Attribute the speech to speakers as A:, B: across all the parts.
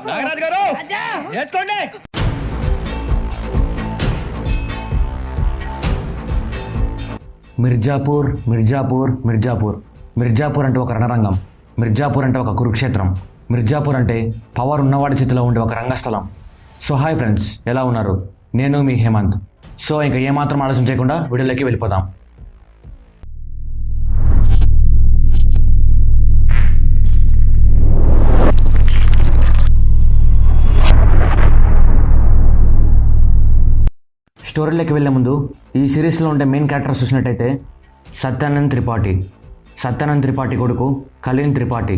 A: నాగరాజు గారు వేసుకోండి.
B: మిర్జాపూర్ మిర్జాపూర్ మిర్జాపూర్. మిర్జాపూర్ అంటే ఒక రణరంగం. మిర్జాపూర్ అంటే ఒక కురుక్షేత్రం. మిర్జాపూర్ అంటే పవర్ ఉన్నవాడి చేతిలో ఉండే ఒక రంగస్థలం. సో హాయ్ ఫ్రెండ్స్, ఎలా ఉన్నారు? నేను మీ హేమంత్. సో ఇంకా ఏమాత్రం ఆలోచన చేయకుండా వీడియోలోకి వెళ్ళిపోదాం. స్టోరీలోకి వెళ్ళే ముందు ఈ సిరీస్లో ఉండే మెయిన్ క్యారెక్టర్స్ చూసినట్టయితే సత్యానంద్ త్రిపాఠి. సత్యానంద్ త్రిపాఠి కొడుకు కలీన్ త్రిపాఠి.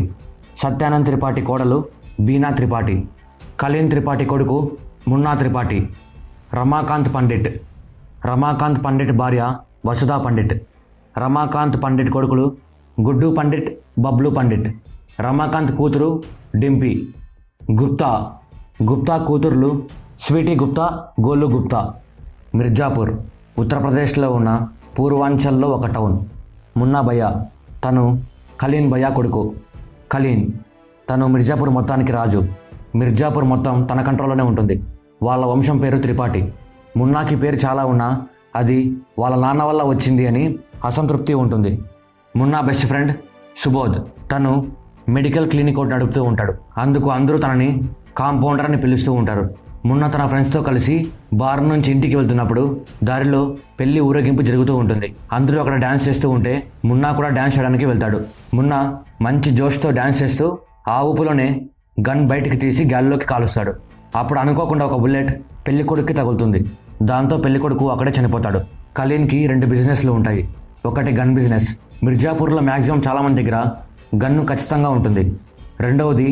B: సత్యానంద్ త్రిపాఠి కోడలు బీనా త్రిపాఠి. కలీన్ త్రిపాఠి కొడుకు మున్నా త్రిపాఠి. రమాకాంత్ పండిట్. రమాకాంత్ పండిట్ భార్య వసుధా పండిట్. రమాకాంత్ పండిట్ కొడుకులు గుడ్డు పండిట్, బబ్లు పండిట్. రమాకాంత్ కూతురు డింపి. గుప్తా. గుప్తా కూతుర్లు స్వీటీ గుప్తా, గోలు గుప్తా. మిర్జాపూర్ ఉత్తరప్రదేశ్లో ఉన్న పూర్వాంచల్లో ఒక టౌన్. మున్నా భయ్యా తను కలీన్ భయ్యా కొడుకు. కలీన్ తను మిర్జాపూర్ మొత్తానికి రాజు. మిర్జాపూర్ మొత్తం తన కంట్రోల్లోనే ఉంటుంది. వాళ్ళ వంశం పేరు త్రిపాఠి. మున్నాకి పేరు చాలా ఉన్నా అది వాళ్ళ నాన్న వల్ల వచ్చింది అని అసంతృప్తి ఉంటుంది. మున్నా బెస్ట్ ఫ్రెండ్ సుబోధ్ తను మెడికల్ క్లినిక్ ఒకటి నడుపుతూ ఉంటాడు. అందుకు అందరూ తనని కాంపౌండర్ అని పిలుస్తూ ఉంటారు. మున్నా తన ఫ్రెండ్స్తో కలిసి బార్ నుంచి ఇంటికి వెళ్తున్నప్పుడు దారిలో పెళ్లి ఊరేగింపు జరుగుతూ ఉంటుంది. అందరూ అక్కడ డ్యాన్స్ చేస్తూ ఉంటే మున్నా కూడా డ్యాన్స్ చేయడానికి వెళ్తాడు. మున్నా మంచి జోష్తో డ్యాన్స్ చేస్తూ ఆ ఊపులోనే గన్ బయటికి తీసి గాలిలోకి కాలుస్తాడు. అప్పుడు అనుకోకుండా ఒక బుల్లెట్ పెళ్లి కొడుక్కి తగులుతుంది. దాంతో పెళ్లి కొడుకు అక్కడే చనిపోతాడు. కలీన్కి 2 బిజినెస్లు ఉంటాయి. ఒకటి గన్ బిజినెస్. మిర్జాపూర్లో మ్యాక్సిమం చాలామంది దగ్గర గన్ను ఖచ్చితంగా ఉంటుంది. రెండవది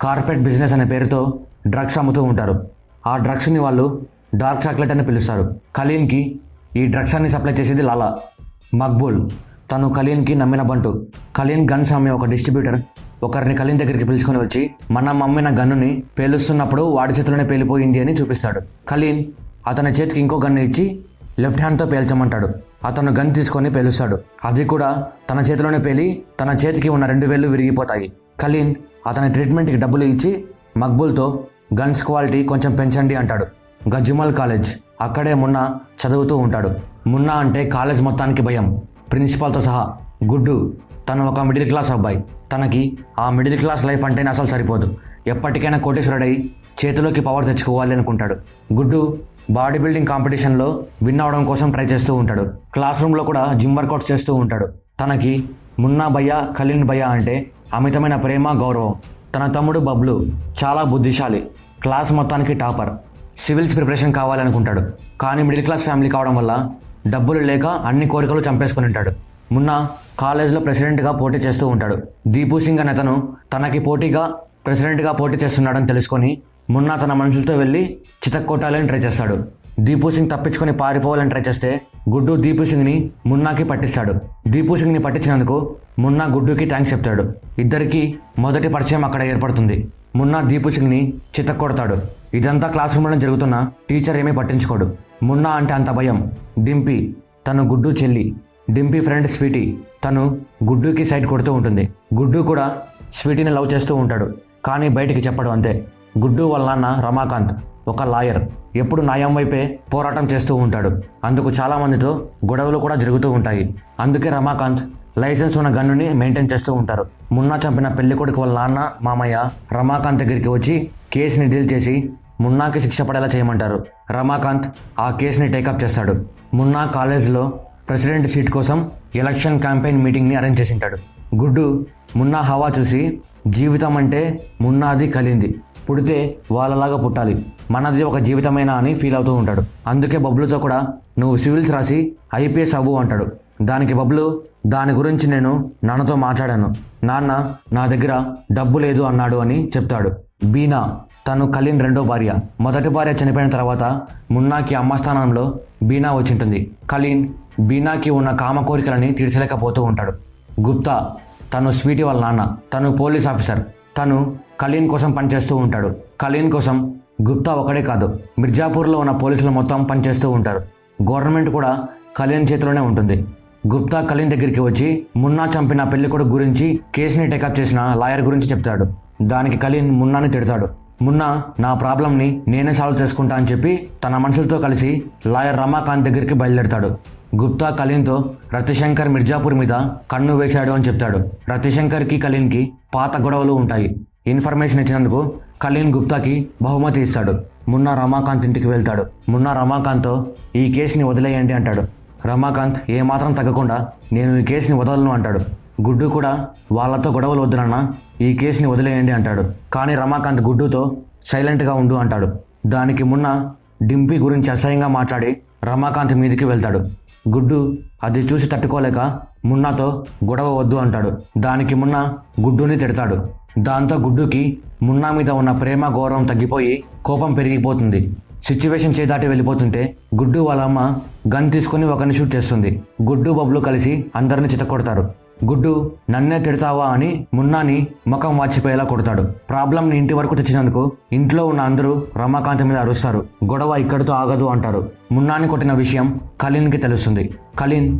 B: కార్పెట్ బిజినెస్ అనే పేరుతో డ్రగ్స్ అమ్ముతూ ఉంటారు. ఆ డ్రగ్స్ని వాళ్ళు డార్క్ చాక్లెట్ అని పిలుస్తారు. కలీన్కి ఈ డ్రగ్స్ అన్ని సప్లై చేసేది లాలా. మక్బూల్ తను కలీన్కి నమ్మిన బంటు. కలీన్ గన్స్ అమ్మే ఒక డిస్ట్రిబ్యూటర్ ఒకరిని కలీన్ దగ్గరికి పిలుచుకొని వచ్చి మనం అమ్మిన గన్నుని పేలుస్తున్నప్పుడు వాడి చేతిలోనే పేలిపోయింది అని చూపిస్తాడు. కలీన్ అతని చేతికి ఇంకో గన్ను ఇచ్చి లెఫ్ట్ హ్యాండ్తో పేల్చమంటాడు. అతను గన్ తీసుకొని పేలుస్తాడు. అది కూడా తన చేతిలోనే పేలి తన చేతికి ఉన్న 2 వేళ్ళు విరిగిపోతాయి. కలీన్ అతని ట్రీట్మెంట్కి డబ్బులు ఇచ్చి మక్బూల్తో గన్స్ క్వాలిటీ కొంచెం పెంచండి అంటాడు. గజ్జుమల్ కాలేజ్, అక్కడే మున్నా చదువుతూ ఉంటాడు. మున్నా అంటే కాలేజ్ మొత్తానికి భయం, ప్రిన్సిపాల్తో సహా. గుడ్డు తను ఒక మిడిల్ క్లాస్ అబ్బాయి. తనకి ఆ మిడిల్ క్లాస్ లైఫ్ అంటేనే అసలు సరిపోదు. ఎప్పటికైనా కోటేశ్వరుడై చేతిలోకి పవర్ తెచ్చుకోవాలి అనుకుంటాడు. గుడ్డు బాడీ బిల్డింగ్ కాంపిటీషన్లో విన్ అవడం కోసం ట్రై చేస్తూ ఉంటాడు. క్లాస్ రూమ్లో కూడా జిమ్ వర్కౌట్స్ చేస్తూ ఉంటాడు. తనకి మున్నా భయ్యా, కలీన్ భయ్యా అంటే అమితమైన ప్రేమ, గౌరవం. తన తమ్ముడు బబ్లు చాలా బుద్ధిశాలి, క్లాస్ మొత్తానికి టాపర్. సివిల్స్ ప్రిపరేషన్ కావాలనుకుంటాడు. కానీ మిడిల్ క్లాస్ ఫ్యామిలీ కావడం వల్ల డబ్బులు లేక అన్ని కోరికలు చంపేసుకుని ఉంటాడు. మున్నా కాలేజ్లో ప్రెసిడెంట్గా పోటీ చేస్తూ ఉంటాడు. దీపు సింగ్ అనే అతను తనకి పోటీగా ప్రెసిడెంట్గా పోటీ చేస్తున్నాడని తెలుసుకొని మున్నా తన మనుషులతో వెళ్ళి చితక్కొట్టాలని ట్రై చేస్తాడు. దీపు సింగ్ తప్పించుకొని పారిపోవాలని ట్రై చేస్తే గుడ్డు దీపు సింగ్ని మున్నాకి పట్టిస్తాడు. దీపు సింగ్ని పట్టించినందుకు మున్నా గుడ్డుకి థ్యాంక్స్ చెప్తాడు. ఇద్దరికి మొదటి పరిచయం అక్కడ ఏర్పడుతుంది. మున్నా దీపు సింగ్ని చితక్కొడతాడు. ఇదంతా క్లాస్ రూమ్లో జరుగుతున్న టీచర్ ఏమీ పట్టించుకోడు. మున్నా అంటే అంత భయం. డింపి తను గుడ్డు చెల్లి. డింపి ఫ్రెండ్ స్వీటీ తను గుడ్డుకి సైడ్ కొడుతూ ఉంటుంది. గుడ్డు కూడా స్వీటీని లవ్ చేస్తూ ఉంటాడు, కానీ బయటికి చెప్పడు అంతే. గుడ్డు వాళ్ళ నాన్న రమాకాంత్ ఒక లాయర్. ఎప్పుడు న్యాయం వైపే పోరాటం చేస్తూ ఉంటాడు. అందుకు చాలామందితో గొడవలు కూడా జరుగుతూ ఉంటాయి. అందుకే రమాకాంత్ లైసెన్స్ ఉన్న గన్నుని మెయింటైన్ చేస్తూ ఉంటారు. మున్నా చంపిన పెళ్లి కొడుకు వాళ్ళ నాన్న, మామయ్య రమాకాంత్ దగ్గరికి వచ్చి కేసుని డీల్ చేసి మున్నాకి శిక్ష పడేలా చేయమంటారు. రమాకాంత్ ఆ కేసుని టేకప్ చేస్తాడు. మున్నా కాలేజ్లో ప్రెసిడెంట్ సీట్ కోసం ఎలక్షన్ క్యాంపెయిన్ మీటింగ్ని అరేంజ్ చేసింటాడు. గుడ్డు మున్నా హవా చూసి జీవితం అంటే మున్నాది, కలింది, పుడితే వాళ్ళలాగా పుట్టాలి, మనది ఒక జీవితమేనా అని ఫీల్ అవుతూ ఉంటాడు. అందుకే బబ్లుతో కూడా నువ్వు సివిల్స్ రాసి ఐపీఎస్ అవ్వు అంటాడు. దానికి బబ్లు దాని గురించి నేను నాన్నతో మాట్లాడాను, నాన్న నా దగ్గర డబ్బు లేదు అన్నాడు అని చెప్తాడు. బీనా తను కలీన్ రెండో భార్య. మొదటి భార్య చనిపోయిన తర్వాత మున్నాకి అమ్మ స్థానంలో బీనా వచ్చింటుంది. కలీన్ బీనాకి ఉన్న కామ కోరికలని తీర్చలేకపోతూ ఉంటాడు. గుప్తా తను స్వీటీ వాళ్ళ నాన్న. తను పోలీస్ ఆఫీసర్. తను కలీన్ కోసం పనిచేస్తూ ఉంటాడు. కలీన్ కోసం గుప్తా ఒకడే కాదు, మిర్జాపూర్లో ఉన్న పోలీసులు మొత్తం పనిచేస్తూ ఉంటారు. గవర్నమెంట్ కూడా కలీన్ చేతిలోనే ఉంటుంది. గుప్తా కలీన్ దగ్గరికి వచ్చి మున్నా చంపిన పెళ్లికొడుకు గురించి కేసుని టేకప్ చేసిన లాయర్ గురించి చెప్తాడు. దానికి కలీన్ మున్నాని తిడతాడు. మున్నా నా ప్రాబ్లంని నేనే సాల్వ్ చేసుకుంటా అని చెప్పి తన మనుషులతో కలిసి లాయర్ రమాకాంత్ దగ్గరికి బయలుదేరతాడు. గుప్తా కలీన్తో రతిశంకర్ మిర్జాపూర్ మీద కన్ను వేశాడు అని చెప్తాడు. రతిశంకర్కి కలీన్కి పాత గొడవలు ఉంటాయి. ఇన్ఫర్మేషన్ ఇచ్చినందుకు కలీన్ గుప్తాకి బహుమతి ఇస్తాడు. మున్నా రమాకాంత్ ఇంటికి వెళ్తాడు. మున్నా రమాకాంత్తో ఈ కేసుని వదిలేయండి అంటాడు. రమాకాంత్ ఏమాత్రం తగ్గకుండా నేను ఈ కేసుని వదలను అంటాడు. గుడ్డు కూడా వాళ్ళతో గొడవలు వద్దునన్న ఈ కేసుని వదిలేయండి అంటాడు. కానీ రమాకాంత్ గుడ్డుతో సైలెంట్గా ఉండు అంటాడు. దానికి మున్నా డింపీ గురించి అసహ్యంగా మాట్లాడి రమాకాంత్ మీదికి వెళ్తాడు. గుడ్డు అది చూసి తట్టుకోలేక మున్నాతో గొడవ వద్దు అంటాడు. దానికి మున్నా గుడ్డుని తిడతాడు. దాంతో గుడ్డుకి మున్నా మీద ఉన్న ప్రేమ గౌరవం తగ్గిపోయి కోపం పెరిగిపోతుంది. సిచ్యువేషన్ చేదాటి వెళ్ళిపోతుంటే గుడ్డు వాళ్ళ అమ్మ గన్ తీసుకుని ఒకరిని షూట్ చేస్తుంది. గుడ్డు బబ్లు కలిసి అందరిని చితకొడతారు. గుడ్డు నన్నే తిడతావా అని మున్నాని ముఖం వాచిపోయేలా కొడతాడు. ప్రాబ్లంని ఇంటి వరకు తెచ్చినందుకు ఇంట్లో ఉన్న అందరూ రమాకాంత్ మీద అరుస్తారు. గొడవ ఇక్కడితో ఆగదు అంటారు. మున్నాని కొట్టిన విషయం కలీన్కి తెలుస్తుంది. కలీన్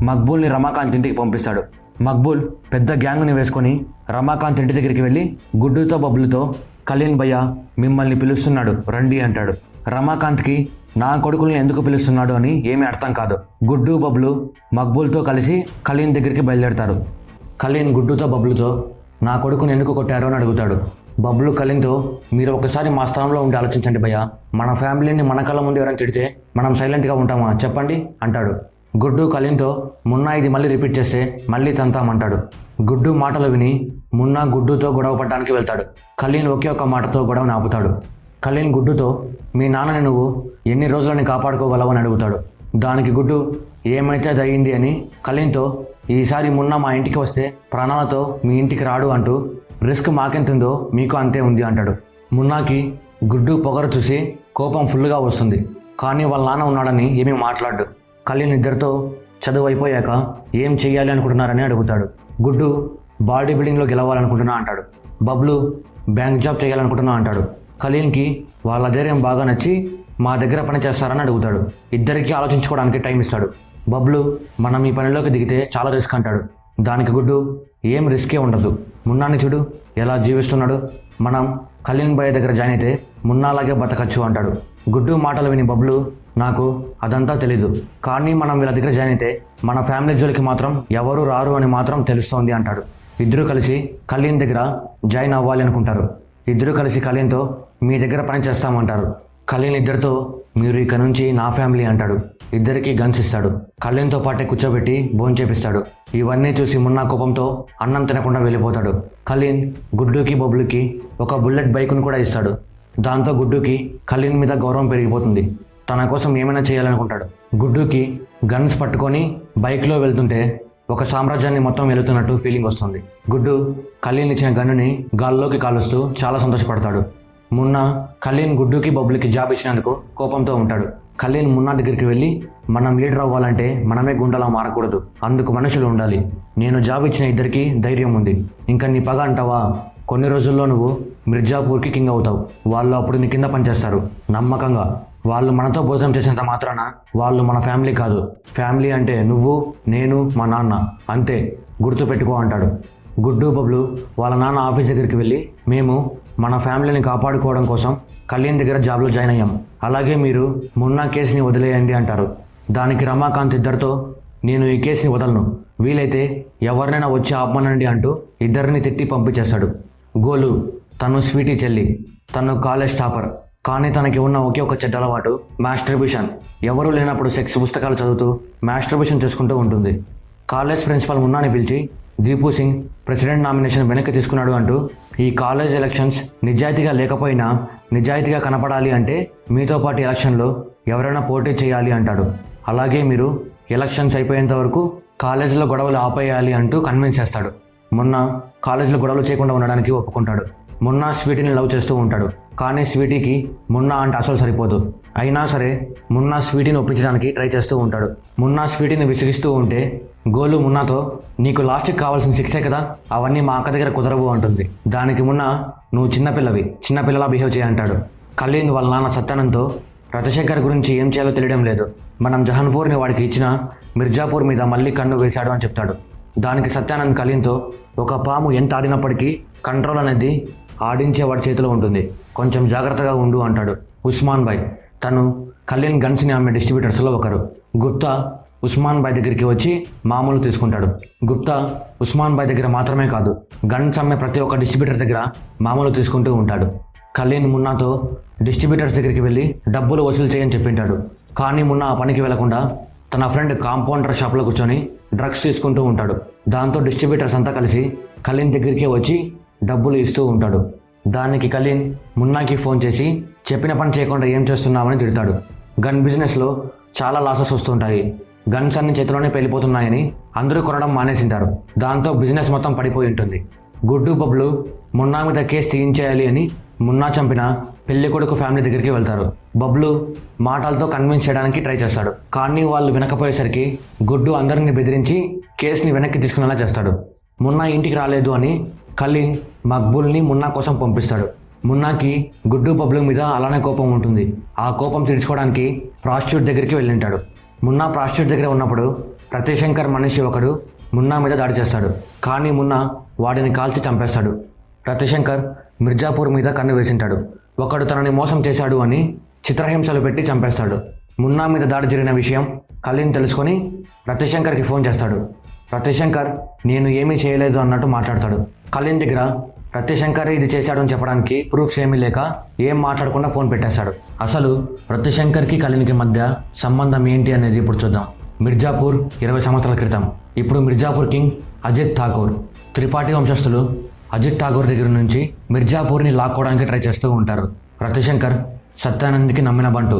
B: మక్బూల్ని రమాకాంత్ ఇంటికి పంపిస్తాడు. మక్బూల్ పెద్ద గ్యాంగ్ని వేసుకొని రమాకాంత్ ఇంటి దగ్గరికి వెళ్ళి గుడ్డుతో బబ్లుతో కలీన్ భయ్య మిమ్మల్ని పిలుస్తున్నాడు రండి అంటాడు. రమాకాంత్కి నా కొడుకుల్ని ఎందుకు పిలుస్తున్నాడు అని ఏమీ అర్థం కాదు. గుడ్డు బబ్లు మక్బూల్తో కలిసి కలీన్ దగ్గరికి బయలుదేరతారు. కలీన్ గుడ్డుతో బబ్లుతో నా కొడుకుని ఎందుకు కొట్టారు అని అడుగుతాడు. బబ్లు కలీన్తో మీరు ఒకసారి మా స్థానంలో ఉండి ఆలోచించండి భయ్య, మన ఫ్యామిలీని మన కళ్ళ ముందు ఎవరైనా తిడితే మనం సైలెంట్గా ఉంటామా చెప్పండి అంటాడు. గుడ్డు కలీన్తో మున్నా ఇది మళ్ళీ రిపీట్ చేస్తే మళ్ళీ తంతామంటాడు. గుడ్డు మాటలు విని మున్నా గుడ్డుతో గొడవ పడడానికి వెళ్తాడు. కలీన్ ఒకే ఒక్క మాటతో గొడవని ఆపుతాడు. కలీన్ గుడ్డుతో మీ నాన్నని నువ్వు ఎన్ని రోజులని కాపాడుకోగలవని అడుగుతాడు. దానికి గుడ్డు ఏమైతే అది అయ్యింది అని కలీన్తో ఈసారి మున్నా మా ఇంటికి వస్తే ప్రాణాలతో మీ ఇంటికి రాడు అంటూ రిస్క్ మాకెంతుందో మీకు అంతే ఉంది అంటాడు. మున్నాకి గుడ్డు పొగరు చూసి కోపం ఫుల్గా వస్తుంది. కానీ వాళ్ళ నాన్న ఉన్నాడని ఏమీ మాట్లాడు. కలీన్ ఇద్దరితో చదువు అయిపోయాక ఏం చెయ్యాలి అనుకుంటున్నారని అడుగుతాడు. గుడ్డు బాడీ బిల్డింగ్లో గెలవాలనుకుంటున్నా అంటాడు. బబ్లు బ్యాంక్ జాబ్ చేయాలనుకుంటున్నా అంటాడు. కలీన్కి వాళ్ళ ధైర్యం బాగా నచ్చి మా దగ్గర పని చేస్తారని అడుగుతాడు. ఇద్దరికీ ఆలోచించుకోవడానికి టైం ఇస్తాడు. బబ్లు మనం ఈ పనిలోకి దిగితే చాలా రిస్క్ అంటాడు. దానికి గుడ్డు ఏం రిస్కే ఉండదు, మున్నాని చూడు ఎలా జీవిస్తున్నాడు, మనం కలీన్ భయ్య దగ్గర జాయిన్ అయితే మున్నాలాగే బతకచ్చు అంటాడు. గుడ్డు మాటలు విని బబ్లు నాకు అదంతా తెలీదు, కానీ మనం వీళ్ళ దగ్గర జాయిన్ అయితే మన ఫ్యామిలీ జోలికి మాత్రం ఎవరు రారు అని మాత్రం తెలుస్తోంది అంటాడు. ఇద్దరు కలిసి కలీన్ దగ్గర జాయిన్ అవ్వాలి అనుకుంటారు. ఇద్దరు కలిసి కలీన్తో మీ దగ్గర పని చేస్తామంటారు. కలీన్ ఇద్దరితో మీరు ఇక నుంచి నా ఫ్యామిలీ అంటాడు. ఇద్దరికి గన్స్ ఇస్తాడు. కలీన్తో పాటే కూర్చోబెట్టి భోంచేపిస్తాడు. ఇవన్నీ చూసి మున్నా కోపంతో అన్నం తినకుండా వెళ్ళిపోతాడు. కలీన్ గుడ్డుకి బబ్లుకి ఒక బుల్లెట్ బైక్ను కూడా ఇస్తాడు. దాంతో గుడ్డుకి కలీన్ మీద గౌరవం పెరిగిపోతుంది. తన కోసం ఏమైనా చేయాలనుకుంటాడు. గుడ్డుకి గన్స్ పట్టుకొని బైక్లో వెళ్తుంటే ఒక సామ్రాజ్యాన్ని మొత్తం వెళుతున్నట్టు ఫీలింగ్ వస్తుంది. గుడ్డు కలీన్ ఇచ్చిన గన్నుని గాల్లోకి కాలుస్తూ చాలా సంతోషపడతాడు. మున్నా కలీన్ గుడ్డుకి బబ్లుకి జాబ్ ఇచ్చినందుకు కోపంతో ఉంటాడు. కలీన్ మున్నా దగ్గరికి వెళ్ళి మనం లీడర్ అవ్వాలంటే మనమే గుండెలా మారకూడదు, అందుకు మనుషులు ఉండాలి. నేను జాబ్ ఇచ్చిన ఇద్దరికి ధైర్యం ఉంది, ఇంకా నీ పగ అంటావా, కొన్ని రోజుల్లో నువ్వు మిర్జాపూర్కి కింగ్ అవుతావు. వాళ్ళు అప్పుడు నీ కింద పనిచేస్తారు నమ్మకంగా. వాళ్ళు మనతో భోజనం చేసేంత మాత్రాన వాళ్ళు మన ఫ్యామిలీ కాదు. ఫ్యామిలీ అంటే నువ్వు, నేను, మా నాన్న, అంతే, గుర్తుపెట్టుకో అంటాడు. గుడ్డు బబ్లు వాళ్ళ నాన్న ఆఫీస్ దగ్గరికి వెళ్ళి మేము మన ఫ్యామిలీని కాపాడుకోవడం కోసం కళ్యాణ్ దగ్గర జాబ్లో జాయిన్ అయ్యాం, అలాగే మీరు మున్నా కేసుని వదిలేయండి అంటారు. దానికి రమాకాంత్ ఇద్దరితో నేను ఈ కేసుని వదలను, వీలైతే ఎవరినైనా వచ్చి ఆపమనండి అంటూ ఇద్దరిని తిట్టి పంపించేస్తాడు. గోలు తను స్వీటీ చెల్లి, తను కాలేజ్ టాపర్, కానీ తనకి ఉన్న ఒకే ఒక చెడ్డ అలవాటు మాస్టర్బ్యూషన్. ఎవరూ లేనప్పుడు సెక్స్ పుస్తకాలు చదువుతూ మాస్టర్బ్యూషన్ చేసుకుంటూ ఉంటుంది. కాలేజ్ ప్రిన్సిపల్ మున్నాని పిలిచి దీపు సింగ్ ప్రెసిడెంట్ నామినేషన్ వెనక్కి తీసుకున్నాడు అంటూ ఈ కాలేజ్ ఎలక్షన్స్ నిజాయితీగా లేకపోయినా నిజాయితీగా కనపడాలి అంటే మీతో పాటు ఎలక్షన్లో ఎవరైనా పోటీ చేయాలి అంటాడు. అలాగే మీరు ఎలక్షన్స్ అయిపోయేంత వరకు కాలేజీలో గొడవలు ఆపేయాలి అంటూ కన్విన్స్ చేస్తాడు. మొన్న కాలేజీలో గొడవలు చేయకుండా ఉండడానికి ఒప్పుకుంటాడు. మున్నా స్వీటీని లవ్ చేస్తూ ఉంటాడు, కానీ స్వీటీకి మున్నా అంటే అసలు సరిపోదు. అయినా సరే మున్నా స్వీటీని ఒప్పించడానికి ట్రై చేస్తూ ఉంటాడు. మున్నా స్వీటీని విసిగిస్తూ ఉంటే గోలు మున్నాతో నీకు లాస్ట్కి కావాల్సిన శిక్షే కదా, అవన్నీ మా అక్క దగ్గర కుదరవు అంటుంది. దానికి మున్నా నువ్వు చిన్నపిల్లలా బిహేవ్ చేయంటాడు. కలీన్ వాళ్ళ నాన్న సత్యానంద్తో రతిశంకర్ గురించి ఏం చేయాలో తెలియడం లేదు, మనం జహాన్పూర్ని వాడికి ఇచ్చిన మిర్జాపూర్ మీద మళ్ళీ కన్ను వేశాడు అని చెప్తాడు. దానికి సత్యానంద్ కలీన్తో ఒక పాము ఎంత ఆడినప్పటికీ కంట్రోల్ అనేది ఆడించే వాడి చేతిలో ఉంటుంది, కొంచెం జాగ్రత్తగా ఉండు అంటాడు. ఉస్మాన్ భాయ్ తను కళ్యాణ్ గన్స్ని అమ్మే డిస్ట్రిబ్యూటర్స్లో ఒకరు. గుప్తా ఉస్మాన్ భాయ్ దగ్గరికి వచ్చి మామూలు తీసుకుంటాడు. గుప్తా ఉస్మాన్ భాయ్ దగ్గర మాత్రమే కాదు, గన్స్ అమ్మే ప్రతి ఒక్క డిస్ట్రిబ్యూటర్ దగ్గర మామూలు తీసుకుంటూ ఉంటాడు. కళ్యాణ్ మున్నాతో డిస్ట్రిబ్యూటర్స్ దగ్గరికి వెళ్ళి డబ్బులు వసూలు చేయని చెప్పింటాడు. కానీ మున్నా ఆ పనికి వెళ్లకుండా తన ఫ్రెండ్ కాంపౌండర్ షాప్లో కూర్చొని డ్రగ్స్ తీసుకుంటూ ఉంటాడు. దాంతో డిస్ట్రిబ్యూటర్స్ అంతా కలిసి కళ్యాణ్ దగ్గరికి వచ్చి డబ్బులు ఇస్తూ ఉంటాడు. దానికి కళ్యాణ్ మున్నాకి ఫోన్ చేసి చెప్పిన పని చేయకుండా ఏం చేస్తున్నామని తిడతాడు. గన్ బిజినెస్లో చాలా లాసెస్ వస్తుంటాయి, గన్స్ అన్ని చేతిలోనే పెళ్ళిపోతున్నాయని అందరూ కొనడం మానేసింటారు. దాంతో బిజినెస్ మొత్తం పడిపోయి ఉంటుంది. గుడ్డు బబ్లు మున్నా మీద కేసు తీయించేయాలి అని మున్నా చంపిన పెళ్లి కొడుకు ఫ్యామిలీ దగ్గరికి వెళ్తారు. బబ్లు మాటలతో కన్విన్స్ చేయడానికి ట్రై చేస్తాడు. కానీ వాళ్ళు వినకపోయేసరికి గుడ్డు అందరిని బెదిరించి కేసుని వెనక్కి తీసుకునేలా చేస్తాడు. మున్నా ఇంటికి రాలేదు అని కలీన్ మక్బూల్ని మున్నా కోసం పంపిస్తాడు. మున్నాకి గుడ్డు బబ్లు మీద అలానే కోపం ఉంటుంది. ఆ కోపం తీర్చుకోవడానికి ప్రాస్టిట్యూట్ దగ్గరికి వెళ్ళింటాడు. మున్నా ప్రాస్టిట్యూట్ దగ్గర ఉన్నప్పుడు ప్రతిశంకర్ మనిషి ఒకడు మున్నా మీద దాడి చేస్తాడు. కానీ మున్నా వాడిని కాల్చి చంపేస్తాడు. ప్రతిశంకర్ మిర్జాపూర్ మీద కన్ను వేసింటాడు. ఒకడు తనని మోసం చేశాడు అని చిత్రహింసలు పెట్టి చంపేస్తాడు. మున్నా మీద దాడి జరిగిన విషయం కలీన్ తెలుసుకొని ప్రతిశంకర్కి ఫోన్ చేస్తాడు. ప్రతిశంకర్ నేను ఏమీ చేయలేదు అన్నట్టు మాట్లాడతాడు. కలీన్ దగ్గర ప్రతిశంకర్ ఇది చేశాడు అని చెప్పడానికి ప్రూఫ్స్ ఏమీ లేక ఏం మాట్లాడకుండా ఫోన్ పెట్టేస్తాడు. అసలు ప్రతిశంకర్కి కలీన్కి మధ్య సంబంధం ఏంటి అనేది ఇప్పుడు చూద్దాం. మిర్జాపూర్ 20 సంవత్సరాల క్రితం. ఇప్పుడు మిర్జాపూర్ కింగ్ అజిత్ ఠాకూర్. త్రిపాఠి వంశస్థులు అజిత్ ఠాకూర్ దగ్గర నుంచి మిర్జాపూర్ని లాక్కోవడానికి ట్రై చేస్తూ ఉంటారు. ప్రతిశంకర్ సత్యానంద్కి నమ్మిన బంటు.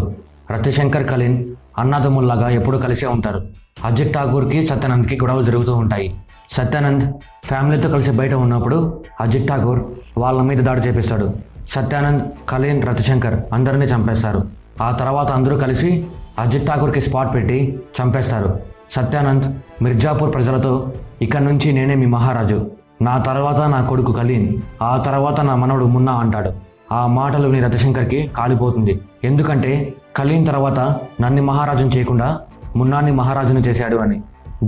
B: ప్రతిశంకర్ కలీన్ అన్నదమ్ముల్లాగా ఎప్పుడూ కలిసే ఉంటారు. అజిత్ ఠాకూర్కి సత్యానంద్కి గొడవలు జరుగుతూ ఉంటాయి. సత్యానంద్ ఫ్యామిలీతో కలిసి బయట ఉన్నప్పుడు అజిత్ ఠాకూర్ వాళ్ళ మీద దాడి చేపిస్తాడు. సత్యానంద్, కలీన్, రతిశంకర్ అందరినీ చంపేస్తారు. ఆ తర్వాత అందరూ కలిసి అజిత్ ఠాకూర్కి స్పాట్ పెట్టి చంపేస్తారు. సత్యానంద్ మిర్జాపూర్ ప్రజలతో ఇక నుంచి నేనే మీ మహారాజు, నా తర్వాత నా కొడుకు కలీన్, ఆ తర్వాత నా మనవడు మున్నా అంటాడు. ఆ మాటలు విని రతిశంకర్కి కాలిపోతుంది. ఎందుకంటే కలీన్ తర్వాత నన్ను మహారాజుని చేయకుండా మున్నాని మహారాజుని చేశాడు అని.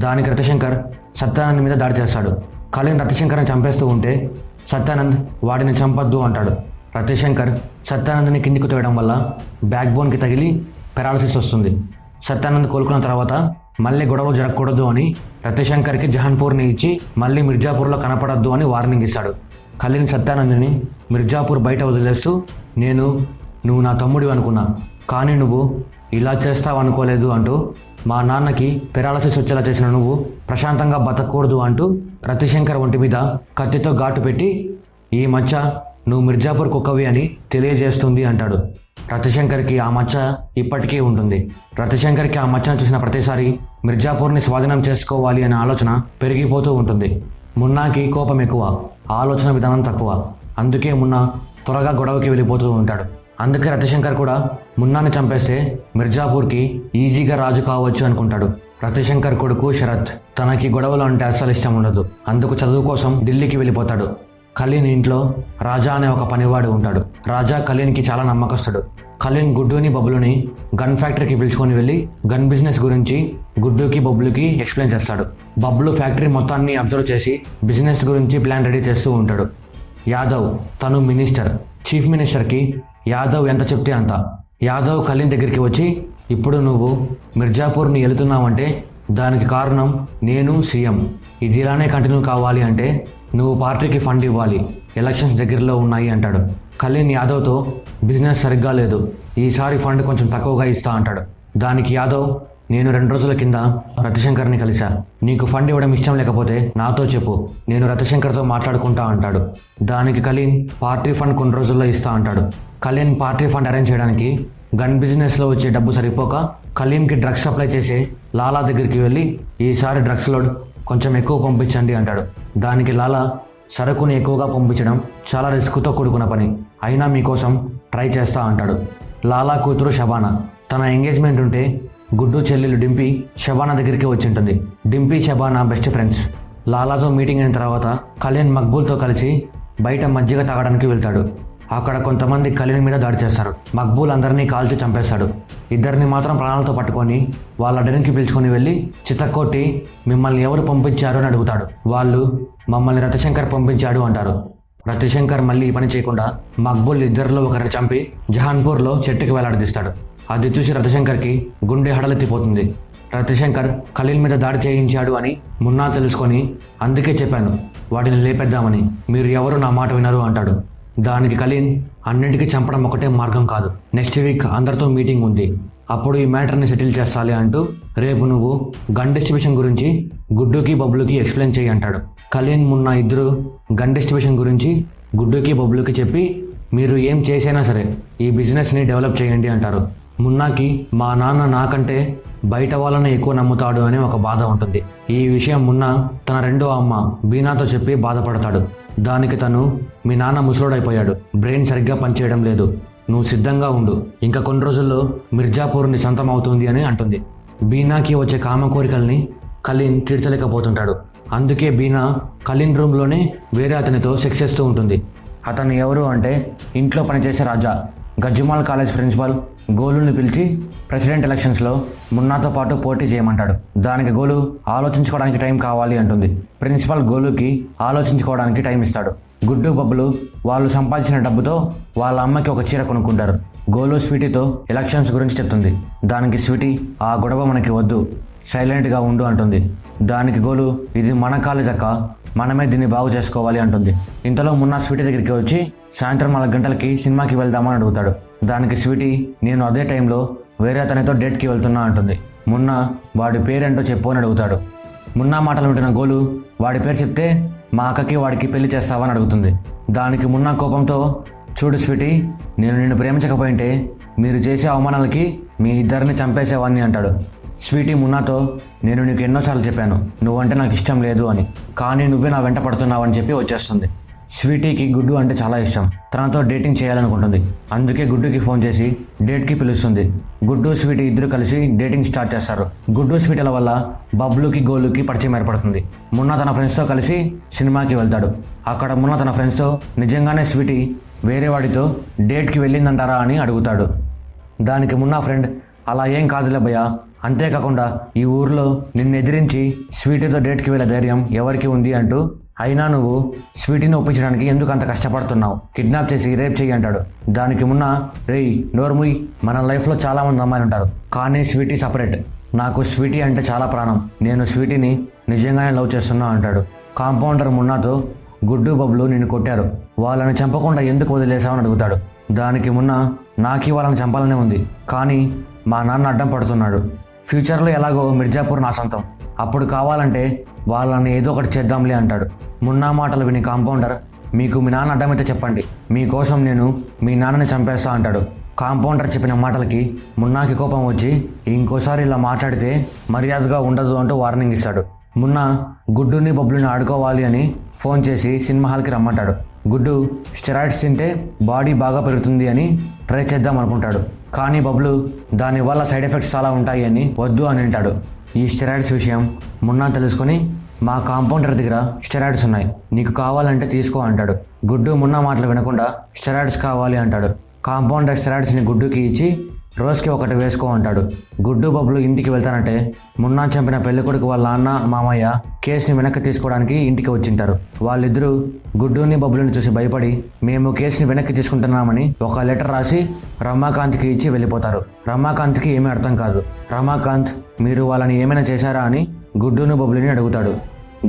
B: దానికి రతిశంకర్ సత్యానంద్ మీద దాడి చేస్తాడు. కలీన్ రతిశంకర్ని చంపేస్తూ ఉంటే సత్యానంద్ వాడిని చంపొద్దు అంటాడు. రతిశంకర్ సత్యానంద్ని కిందికి తోయడం వల్ల బ్యాక్ బోన్కి తగిలి పెరాలసిస్ వస్తుంది. సత్యానంద్ కోలుకున్న తర్వాత మళ్ళీ గొడవలు జరగకూడదు అని రతిశంకర్కి జహాన్పూర్ని ఇచ్చి మళ్ళీ మిర్జాపూర్లో కనపడద్దు అని వార్నింగ్ ఇస్తాడు. కలీన్ సత్యానంద్ని మిర్జాపూర్ బయట వదిలేస్తూ నువ్వు నా తమ్ముడివి అనుకున్నా, కానీ నువ్వు ఇలా చేస్తావు అనుకోలేదు అంటూ మా నాన్నకి పెరాలసిస్ వచ్చేలా చేసిన నువ్వు ప్రశాంతంగా బతకూడదు అంటూ రతిశంకర్ ఒంటి మీద కత్తితో ఘాటు పెట్టి ఈ మచ్చ నువ్వు మిర్జాపూర్ కుక్కవి అని తెలియజేస్తుంది అంటాడు. రతిశంకర్కి ఆ మచ్చ ఇప్పటికీ ఉంటుంది. రతిశంకర్కి ఆ మచ్చను చూసిన ప్రతిసారి మిర్జాపూర్ని స్వాధీనం చేసుకోవాలి అనే ఆలోచన పెరిగిపోతూ ఉంటుంది. మున్నాకి కోపం ఎక్కువ, ఆలోచన విధానం తక్కువ. అందుకే మున్నా త్వరగా గొడవకి వెళ్ళిపోతూ ఉంటాడు. అందుకే రతిశంకర్ కూడా మున్నాని చంపేస్తే మిర్జాపూర్కి ఈజీగా రాజు కావచ్చు అనుకుంటాడు. రతిశంకర్ కొడుకు శరత్ తనకి గొడవలు అంటే అస్సలు ఇష్టం ఉండదు. అందుకు చదువు కోసం ఢిల్లీకి వెళ్ళిపోతాడు. కలీన్ ఇంట్లో రాజా అనే ఒక పనివాడు ఉంటాడు. రాజా కలీన్కి చాలా నమ్మకస్తుడు. కలీన్ గుడ్డుని బబ్లుని గన్ ఫ్యాక్టరీకి పిలుచుకొని వెళ్ళి గన్ బిజినెస్ గురించి గుడ్డుకి బబ్లుకి ఎక్స్ప్లెయిన్ చేస్తాడు. బబ్లు ఫ్యాక్టరీ మొత్తాన్ని అబ్జర్వ్ చేసి బిజినెస్ గురించి ప్లాన్ రెడీ చేస్తూ ఉంటాడు. యాదవ్ తను మినిస్టర్. చీఫ్ మినిస్టర్కి యాదవ్ ఎంత చెప్తే అంత. యాదవ్ కలీన్ దగ్గరికి వచ్చి ఇప్పుడు నువ్వు మిర్జాపూర్ని వెళుతున్నావంటే దానికి కారణం నేను సీఎం, ఇది ఇలానే కంటిన్యూ కావాలి అంటే నువ్వు పార్టీకి ఫండ్ ఇవ్వాలి, ఎలక్షన్స్ దగ్గరలో ఉన్నాయి అంటాడు. కలీన్ యాదవ్తో బిజినెస్ సరిగ్గా లేదు, ఈసారి ఫండ్ కొంచెం తక్కువగా ఇస్తా అంటాడు. దానికి యాదవ్ నేను 2 రోజుల కింద రతిశంకర్ని కలిశా, నీకు ఫండ్ ఇవ్వడం ఇష్టం లేకపోతే నాతో చెప్పు, నేను రతిశంకర్తో మాట్లాడుకుంటా అంటాడు. దానికి కలీన్ పార్టీ ఫండ్ కొన్ని రోజుల్లో ఇస్తా అంటాడు. కలీన్ పార్టీ ఫండ్ అరేంజ్ చేయడానికి గన్ బిజినెస్లో వచ్చే డబ్బు సరిపోక కలీన్కి డ్రగ్స్ సప్లై చేసే లాలా దగ్గరికి వెళ్ళి ఈసారి డ్రగ్స్ లోడ్ కొంచెం ఎక్కువ పంపించండి అంటాడు. దానికి లాలా సరుకుని ఎక్కువగా పంపించడం చాలా రిస్క్తో కూడుకున్న పని, అయినా మీకోసం ట్రై చేస్తా అంటాడు. లాలా కూతురు షబానా. తన ఎంగేజ్మెంట్ ఉంటే గుడ్డు చెల్లెలు డింపీ షబానా దగ్గరికి వచ్చి ఉంటుంది. Dimpy Shabana best friends. లాలాతో meeting అయిన తర్వాత కలీన్ మక్బూల్తో కలిసి బయట మజ్జిగ తాగడానికి వెళ్తాడు. అక్కడ కొంతమంది కలీన్ మీద దాడి చేస్తారు. మక్బూల్ అందరినీ కాల్చి చంపేస్తాడు. ఇద్దరిని మాత్రం ప్రాణాలతో పట్టుకొని వాళ్ళ డెన్కి పిలుచుకొని వెళ్ళి చితక్కొట్టి మిమ్మల్ని ఎవరు పంపించారు అని అడుగుతాడు. వాళ్ళు మమ్మల్ని రతిశంకర్ పంపించాడు అంటారు. రతిశంకర్ మళ్ళీ ఈ పని చేయకుండా మక్బుల్ ఇద్దరిలో ఒకరిని చంపి జహాన్పూర్లో చెట్టుకి వేలాడదీస్తాడు. అది చూసి రతిశంకర్కి గుండె హడలెత్తిపోతుంది. రతిశంకర్ ఖలీల్ మీద దాడి చేయించాడు అని మున్నా తెలుసుకొని, అందుకే చెప్పాను వాడిని లేపేద్దామని, మీరు ఎవరు నా మాట వినరు అంటాడు. దానికి ఖలీల్, అన్నింటికీ చంపడం ఒకటే మార్గం కాదు, నెక్స్ట్ వీక్ అందరితో మీటింగ్ ఉంది, అప్పుడు ఈ మ్యాటర్ని సెటిల్ చేస్తాలి అంటూ రేపు నువ్వు గన్ డిస్ట్రిబ్యూషన్ గురించి గుడ్డుకి బబ్లుకి ఎక్స్ప్లెయిన్ చేయి అంటాడు. ఖలీల్ మున్నా ఇద్దరు గన్ డిస్ట్రిబ్యూషన్ గురించి గుడ్డుకి బబ్లుకి చెప్పి, మీరు ఏం చేసైనా సరే ఈ బిజినెస్ని డెవలప్ చేయండి అంటారు. మున్నాకి మా నాన్న నాకంటే బయట వాళ్ళని ఎక్కువ నమ్ముతాడు అని ఒక బాధ ఉంటుంది. ఈ విషయం మున్నా తన రెండో అమ్మ బీనాతో చెప్పి బాధపడతాడు. దానికి తను, మీ నాన్న ముసలోడైపోయాడు, బ్రెయిన్ సరిగ్గా పనిచేయడం లేదు, నువ్వు సిద్ధంగా ఉండు, ఇంకా కొన్ని రోజుల్లో మిర్జాపూర్ని సొంతం అవుతుంది అని అంటుంది. బీనాకి వచ్చే కామ కోరికల్ని ఖలీల్ తీర్చలేకపోతుంటాడు. అందుకే బీనా ఖలీల్ రూమ్లోనే వేరే అతనితో సెక్స్ చేస్తూ ఉంటుంది. అతను ఎవరు అంటే ఇంట్లో పనిచేసే రాజా. గజ్జుమాల్ కాలేజ్ ప్రిన్సిపాల్ గోలుని పిలిచి ప్రెసిడెంట్ ఎలక్షన్స్లో మున్నాతో పాటు పోటీ చేయమంటాడు. దానికి గోలు ఆలోచించుకోవడానికి టైం కావాలి అంటుంది. ప్రిన్సిపాల్ గోలుకి ఆలోచించుకోవడానికి టైం ఇస్తాడు. గుడ్డు బబ్బులు వాళ్ళు సంపాదించిన డబ్బుతో వాళ్ళ అమ్మకి ఒక చీర కొనుక్కుంటారు. గోలు స్వీటీతో ఎలక్షన్స్ గురించి చెప్తుంది. దానికి స్వీటీ, ఆ గొడవ మనకి వద్దు, సైలెంట్గా ఉండు అంటుంది. దానికి గోలు, ఇది మన కాలేజ్ అక్క, మనమే దీన్ని బాగు చేసుకోవాలి అంటుంది. ఇంతలో మున్నా స్వీటీ దగ్గరికి వచ్చి సాయంత్రం 4 గంటలకి సినిమాకి వెళ్దామని అడుగుతాడు. దానికి స్వీటీ, నేను అదే టైంలో వేరే అతనితో డేట్కి వెళ్తున్నా అంటుంది. మున్నా, వాడి పేరేంటో చెప్పు అని అడుగుతాడు. మున్నా మాటలు వింటున్న గోలు, వాడి పేరు చెప్తే మా అక్కకి వాడికి పెళ్లి చేస్తావని అడుగుతుంది. దానికి మున్నా కోపంతో, చూడు స్వీటీ, నేను నిన్ను ప్రేమించకపోయింటే మీరు చేసే అవమానాలకి మీ ఇద్దరిని చంపేసేవాడిని అంటాడు. స్వీటీ మున్నాతో, నేను నీకు ఎన్నోసార్లు చెప్పాను నువ్వంటే నాకు ఇష్టం లేదు అని, కానీ నువ్వే నా వెంట పడుతున్నావు అని చెప్పి వచ్చేస్తుంది. స్వీటీకి గుడ్డు అంటే చాలా ఇష్టం, తనతో డేటింగ్ చేయాలనుకుంటుంది. అందుకే గుడ్డుకి ఫోన్ చేసి డేట్కి పిలుస్తుంది. గుడ్డు స్వీటీ ఇద్దరు కలిసి డేటింగ్ స్టార్ట్ చేస్తారు. గుడ్డు స్వీటీల వల్ల బబ్లుకి గోలుకి పరిచయం ఏర్పడుతుంది. మున్నా తన ఫ్రెండ్స్తో కలిసి సినిమాకి వెళ్తాడు. అక్కడ మున్నా తన ఫ్రెండ్స్తో నిజంగానే స్వీటీ వేరే వాడితో డేట్కి వెళ్ళిందంటారా అని అడుగుతాడు. దానికి మున్నా ఫ్రెండ్, అలా ఏం కాదులే భయ్యా, అంతేకాకుండా ఈ ఊర్లో నిన్ను ఎదిరించి స్వీటీతో డేట్కి వెళ్ళే ధైర్యం ఎవరికి ఉంది అంటూ, అయినా నువ్వు స్వీటీని ఒప్పించడానికి ఎందుకు అంత కష్టపడుతున్నావు, కిడ్నాప్ చేసి రేప్ చెయ్యి అంటాడు. దానికి మున్నా, రేయ్ నోర్ముయ్, మన లైఫ్లో చాలామంది అమ్మాయిలు ఉంటారు, కానీ స్వీటీ సపరేట్, నాకు స్వీటీ అంటే చాలా ప్రాణం, నేను స్వీటీని నిజంగానే లవ్ చేస్తున్నా అంటాడు. కాంపౌండర్ మున్నాతో, గుడ్డు బబ్లు నిన్ను కొట్టారు, వాళ్ళని చంపకుండా ఎందుకు వదిలేసామని అడుగుతాడు. దానికి మున్నా, నాకి వాళ్ళని చంపాలనే ఉంది, కానీ మా నాన్న అడ్డం పడుతున్నాడు, ఫ్యూచర్లో ఎలాగో మిర్జాపూర్ నా సొంతం, అప్పుడు కావాలంటే వాళ్ళని ఏదో ఒకటి చేద్దాంలే అంటాడు. మున్నా మాటలు విని కాంపౌండర్, మీకు మీ నాన్న అడ్డమైతే చెప్పండి, మీకోసం నేను మీ నాన్నని చంపేస్తా అంటాడు. కాంపౌండర్ చెప్పిన మాటలకి మున్నాకి కోపం వచ్చి, ఇంకోసారి ఇలా మాట్లాడితే మర్యాదగా ఉండదు అంటూ వార్నింగ్ ఇస్తాడు. మున్నా గుడ్డుని బబ్లుని ఆడుకోవాలి అని ఫోన్ చేసి సినిమా హాల్కి రమ్మంటాడు. గుడ్డు స్టెరాయిడ్స్ తింటే బాడీ బాగా పెరుగుతుంది అని ట్రై చేద్దాం అనుకుంటాడు. కానీ బబ్లు దానివల్ల సైడ్ ఎఫెక్ట్స్ చాలా ఉంటాయి అని వద్దు అని అంటాడు. ఈ స్టెరాయిడ్స్ విషయం మున్నా తెలుసుకొని, మా కాంపౌండర్ దగ్గర స్టెరాయిడ్స్ ఉన్నాయి, నీకు కావాలంటే తీసుకో అంటాడు. గుడ్డు మున్నా మాటలు వినకుండా స్టెరాయిడ్స్ కావాలి అంటాడు. కాంపౌండర్ స్టెరాయిడ్స్ని గుడ్డుకి ఇచ్చి రోజుకి ఒకటి వేసుకో అంటాడు. గుడ్డు బబ్లు ఇంటికి వెళ్తానంటే మున్నా చంపిన పెళ్ళికొడుకు వాళ్ళ నాన్న మామయ్య కేసుని వెనక్కి తీసుకోవడానికి ఇంటికి వచ్చింటారు. వాళ్ళిద్దరూ గుడ్డుని బబ్లుని చూసి భయపడి, మేము కేసుని వెనక్కి తీసుకుంటున్నామని ఒక లెటర్ రాసి రమాకాంత్కి ఇచ్చి వెళ్ళిపోతారు. రమాకాంత్కి ఏమీ అర్థం కాదు. రమాకాంత్, మీరు వాళ్ళని ఏమైనా చేశారా అని గుడ్డును బబ్లుని అడుగుతాడు.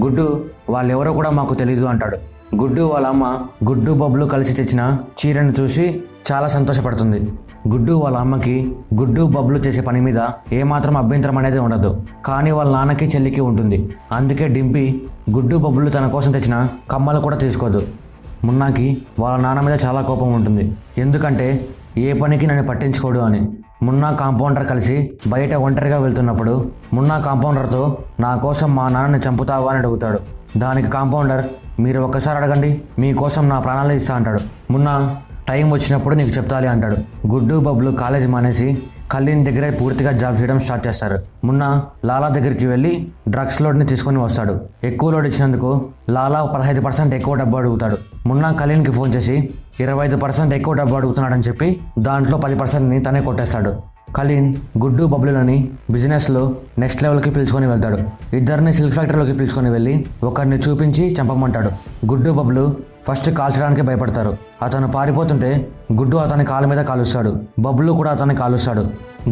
B: గుడ్డు, వాళ్ళెవరో కూడా మాకు తెలీదు అంటాడు. గుడ్డు వాళ్ళ అమ్మ గుడ్డు బబ్లు కలిసి తెచ్చిన చీరను చూసి చాలా సంతోషపడుతుంది. గుడ్డు వాళ్ళ అమ్మకి గుడ్డు బబ్లు చేసే పని మీద ఏమాత్రం అభ్యంతరం అనేది ఉండదు, కానీ వాళ్ళ నాన్నకి చెల్లికి ఉంటుంది. అందుకే డింపి గుడ్డు బబ్లు తన కోసం తెచ్చిన కమ్మలు కూడా తీసుకోదు. మున్నాకి వాళ్ళ నాన్న మీద చాలా కోపం ఉంటుంది, ఎందుకంటే ఏ పనికి నన్ను పట్టించుకోడు అని. మున్నా కాంపౌండర్ కలిసి బయట ఒంటరిగా వెళ్తున్నప్పుడు మున్నా కాంపౌండర్తో, నా కోసం మా నాన్నని చంపుతావా అని అడుగుతాడు. దానికి కాంపౌండర్, మీరు ఒక్కసారి అడగండి, మీకోసం నా ప్రాణాలు ఇస్తా అంటాడు. మున్నా, టైం వచ్చినప్పుడు నీకు చెప్తాలి అంటాడు. గుడ్డు బబ్లు కాలేజ్ మానేసి ఖలీల్ దగ్గరే పూర్తిగా జాబ్ చేయడం స్టార్ట్ చేస్తారు. మున్నా లాలా దగ్గరికి వెళ్ళి డ్రగ్స్ లోడ్ని తీసుకొని వస్తాడు. ఎక్కువ లోడ్ ఇచ్చినందుకు లాలా 15% ఎక్కువ డబ్బు అడుగుతాడు. మున్నా ఖలీల్కి ఫోన్ చేసి 25% ఎక్కువ డబ్బు అడుగుతున్నాడని చెప్పి దాంట్లో 10%ని తనే కొట్టేస్తాడు. ఖలీల్ గుడ్డు బబ్లులని బిజినెస్లో నెక్స్ట్ లెవెల్కి పిలుచుకొని వెళ్తాడు. ఇద్దరిని సిల్క్ ఫ్యాక్టరీలోకి పిలుచుకొని వెళ్ళి ఒకరిని చూపించి చంపమంటాడు. గుడ్డు బబ్లు ఫస్ట్ కాల్చడానికి భయపడతారు. అతను పారిపోతుంటే గుడ్డు అతని కాలు మీద కాలుస్తాడు. బబ్లు కూడా అతన్ని కాలుస్తాడు.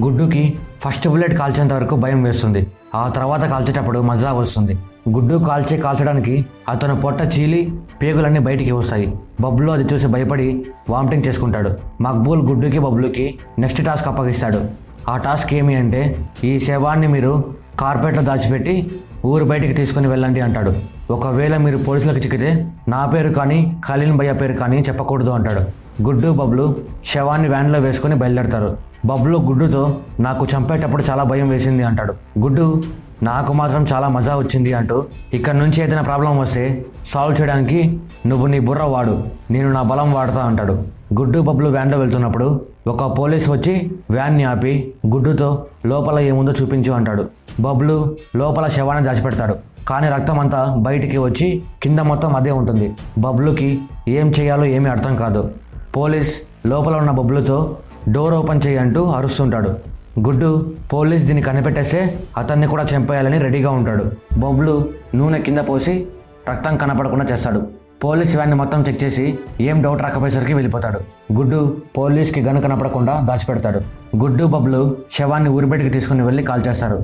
B: గుడ్డుకి ఫస్ట్ బుల్లెట్ కాల్చేంత వరకు భయం వేస్తుంది. ఆ తర్వాత కాల్చేటప్పుడు మజా వస్తుంది. గుడ్డు కాల్చడానికి అతను పొట్ట చీలి పేగులన్నీ బయటికి వస్తాయి. బబ్లు అది చూసి భయపడి వామిటింగ్ చేసుకుంటాడు. మక్బూల్ గుడ్డుకి బబ్లుకి నెక్స్ట్ టాస్క్ అప్పగిస్తాడు. ఆ టాస్క్ ఏమి అంటే ఈ శవాన్ని మీరు కార్పెట్లో దాచిపెట్టి ఊరు బయటికి తీసుకుని వెళ్ళండి అంటాడు. ఒకవేళ మీరు పోలీసులకు చిక్కితే నా పేరు కానీ ఖలీన్ భయ్య పేరు కానీ చెప్పకూడదు అంటాడు. గుడ్డు బబ్లు శవాన్ని వ్యాన్లో వేసుకొని బయలుదేరతారు. బబ్లు గుడ్డుతో నాకు చంపేటప్పుడు చాలా భయం వేసింది అంటాడు. గుడ్డు నాకు మాత్రం చాలా మజా వచ్చింది అంటూ ఇక్కడ నుంచి ఏదైనా ప్రాబ్లం వస్తే సాల్వ్ చేయడానికి నువ్వు నీ బుర్ర వాడు, నేను నా బలం వాడతా అంటాడు. గుడ్డు బబ్లు వ్యాన్లో వెళ్తున్నప్పుడు ఒక పోలీస్ వచ్చి వ్యాన్ని ఆపి గుడ్డుతో లోపల ఏముందో చూపించు అంటాడు. బబ్లు లోపల శవాన్ని దాచిపెడతాడు. కానీ రక్తం అంతా బయటికి వచ్చి కింద మొత్తం అదే ఉంటుంది. బబ్లుకి ఏం చేయాలో ఏమీ అర్థం కాదు. పోలీస్ లోపల ఉన్న బబ్లుతో డోర్ ఓపెన్ చేయంటూ అరుస్తుంటాడు. గుడ్డు పోలీస్ దీన్ని కనిపెట్టేస్తే అతన్ని కూడా చంపేయాలని రెడీగా ఉంటాడు. బబ్లు నూనె కింద పోసి రక్తం కనపడకుండా చేస్తాడు. పోలీస్ వ్యాన్ని మొత్తం చెక్ చేసి ఏం డౌట్ రాకపోయేసరికి వెళ్ళిపోతాడు. గుడ్డు పోలీస్కి గన్ కనపడకుండా దాచిపెడతాడు. గుడ్డు బబ్లు శవాన్ని ఊరి బయటికి తీసుకుని వెళ్ళి కాల్చేస్తారు.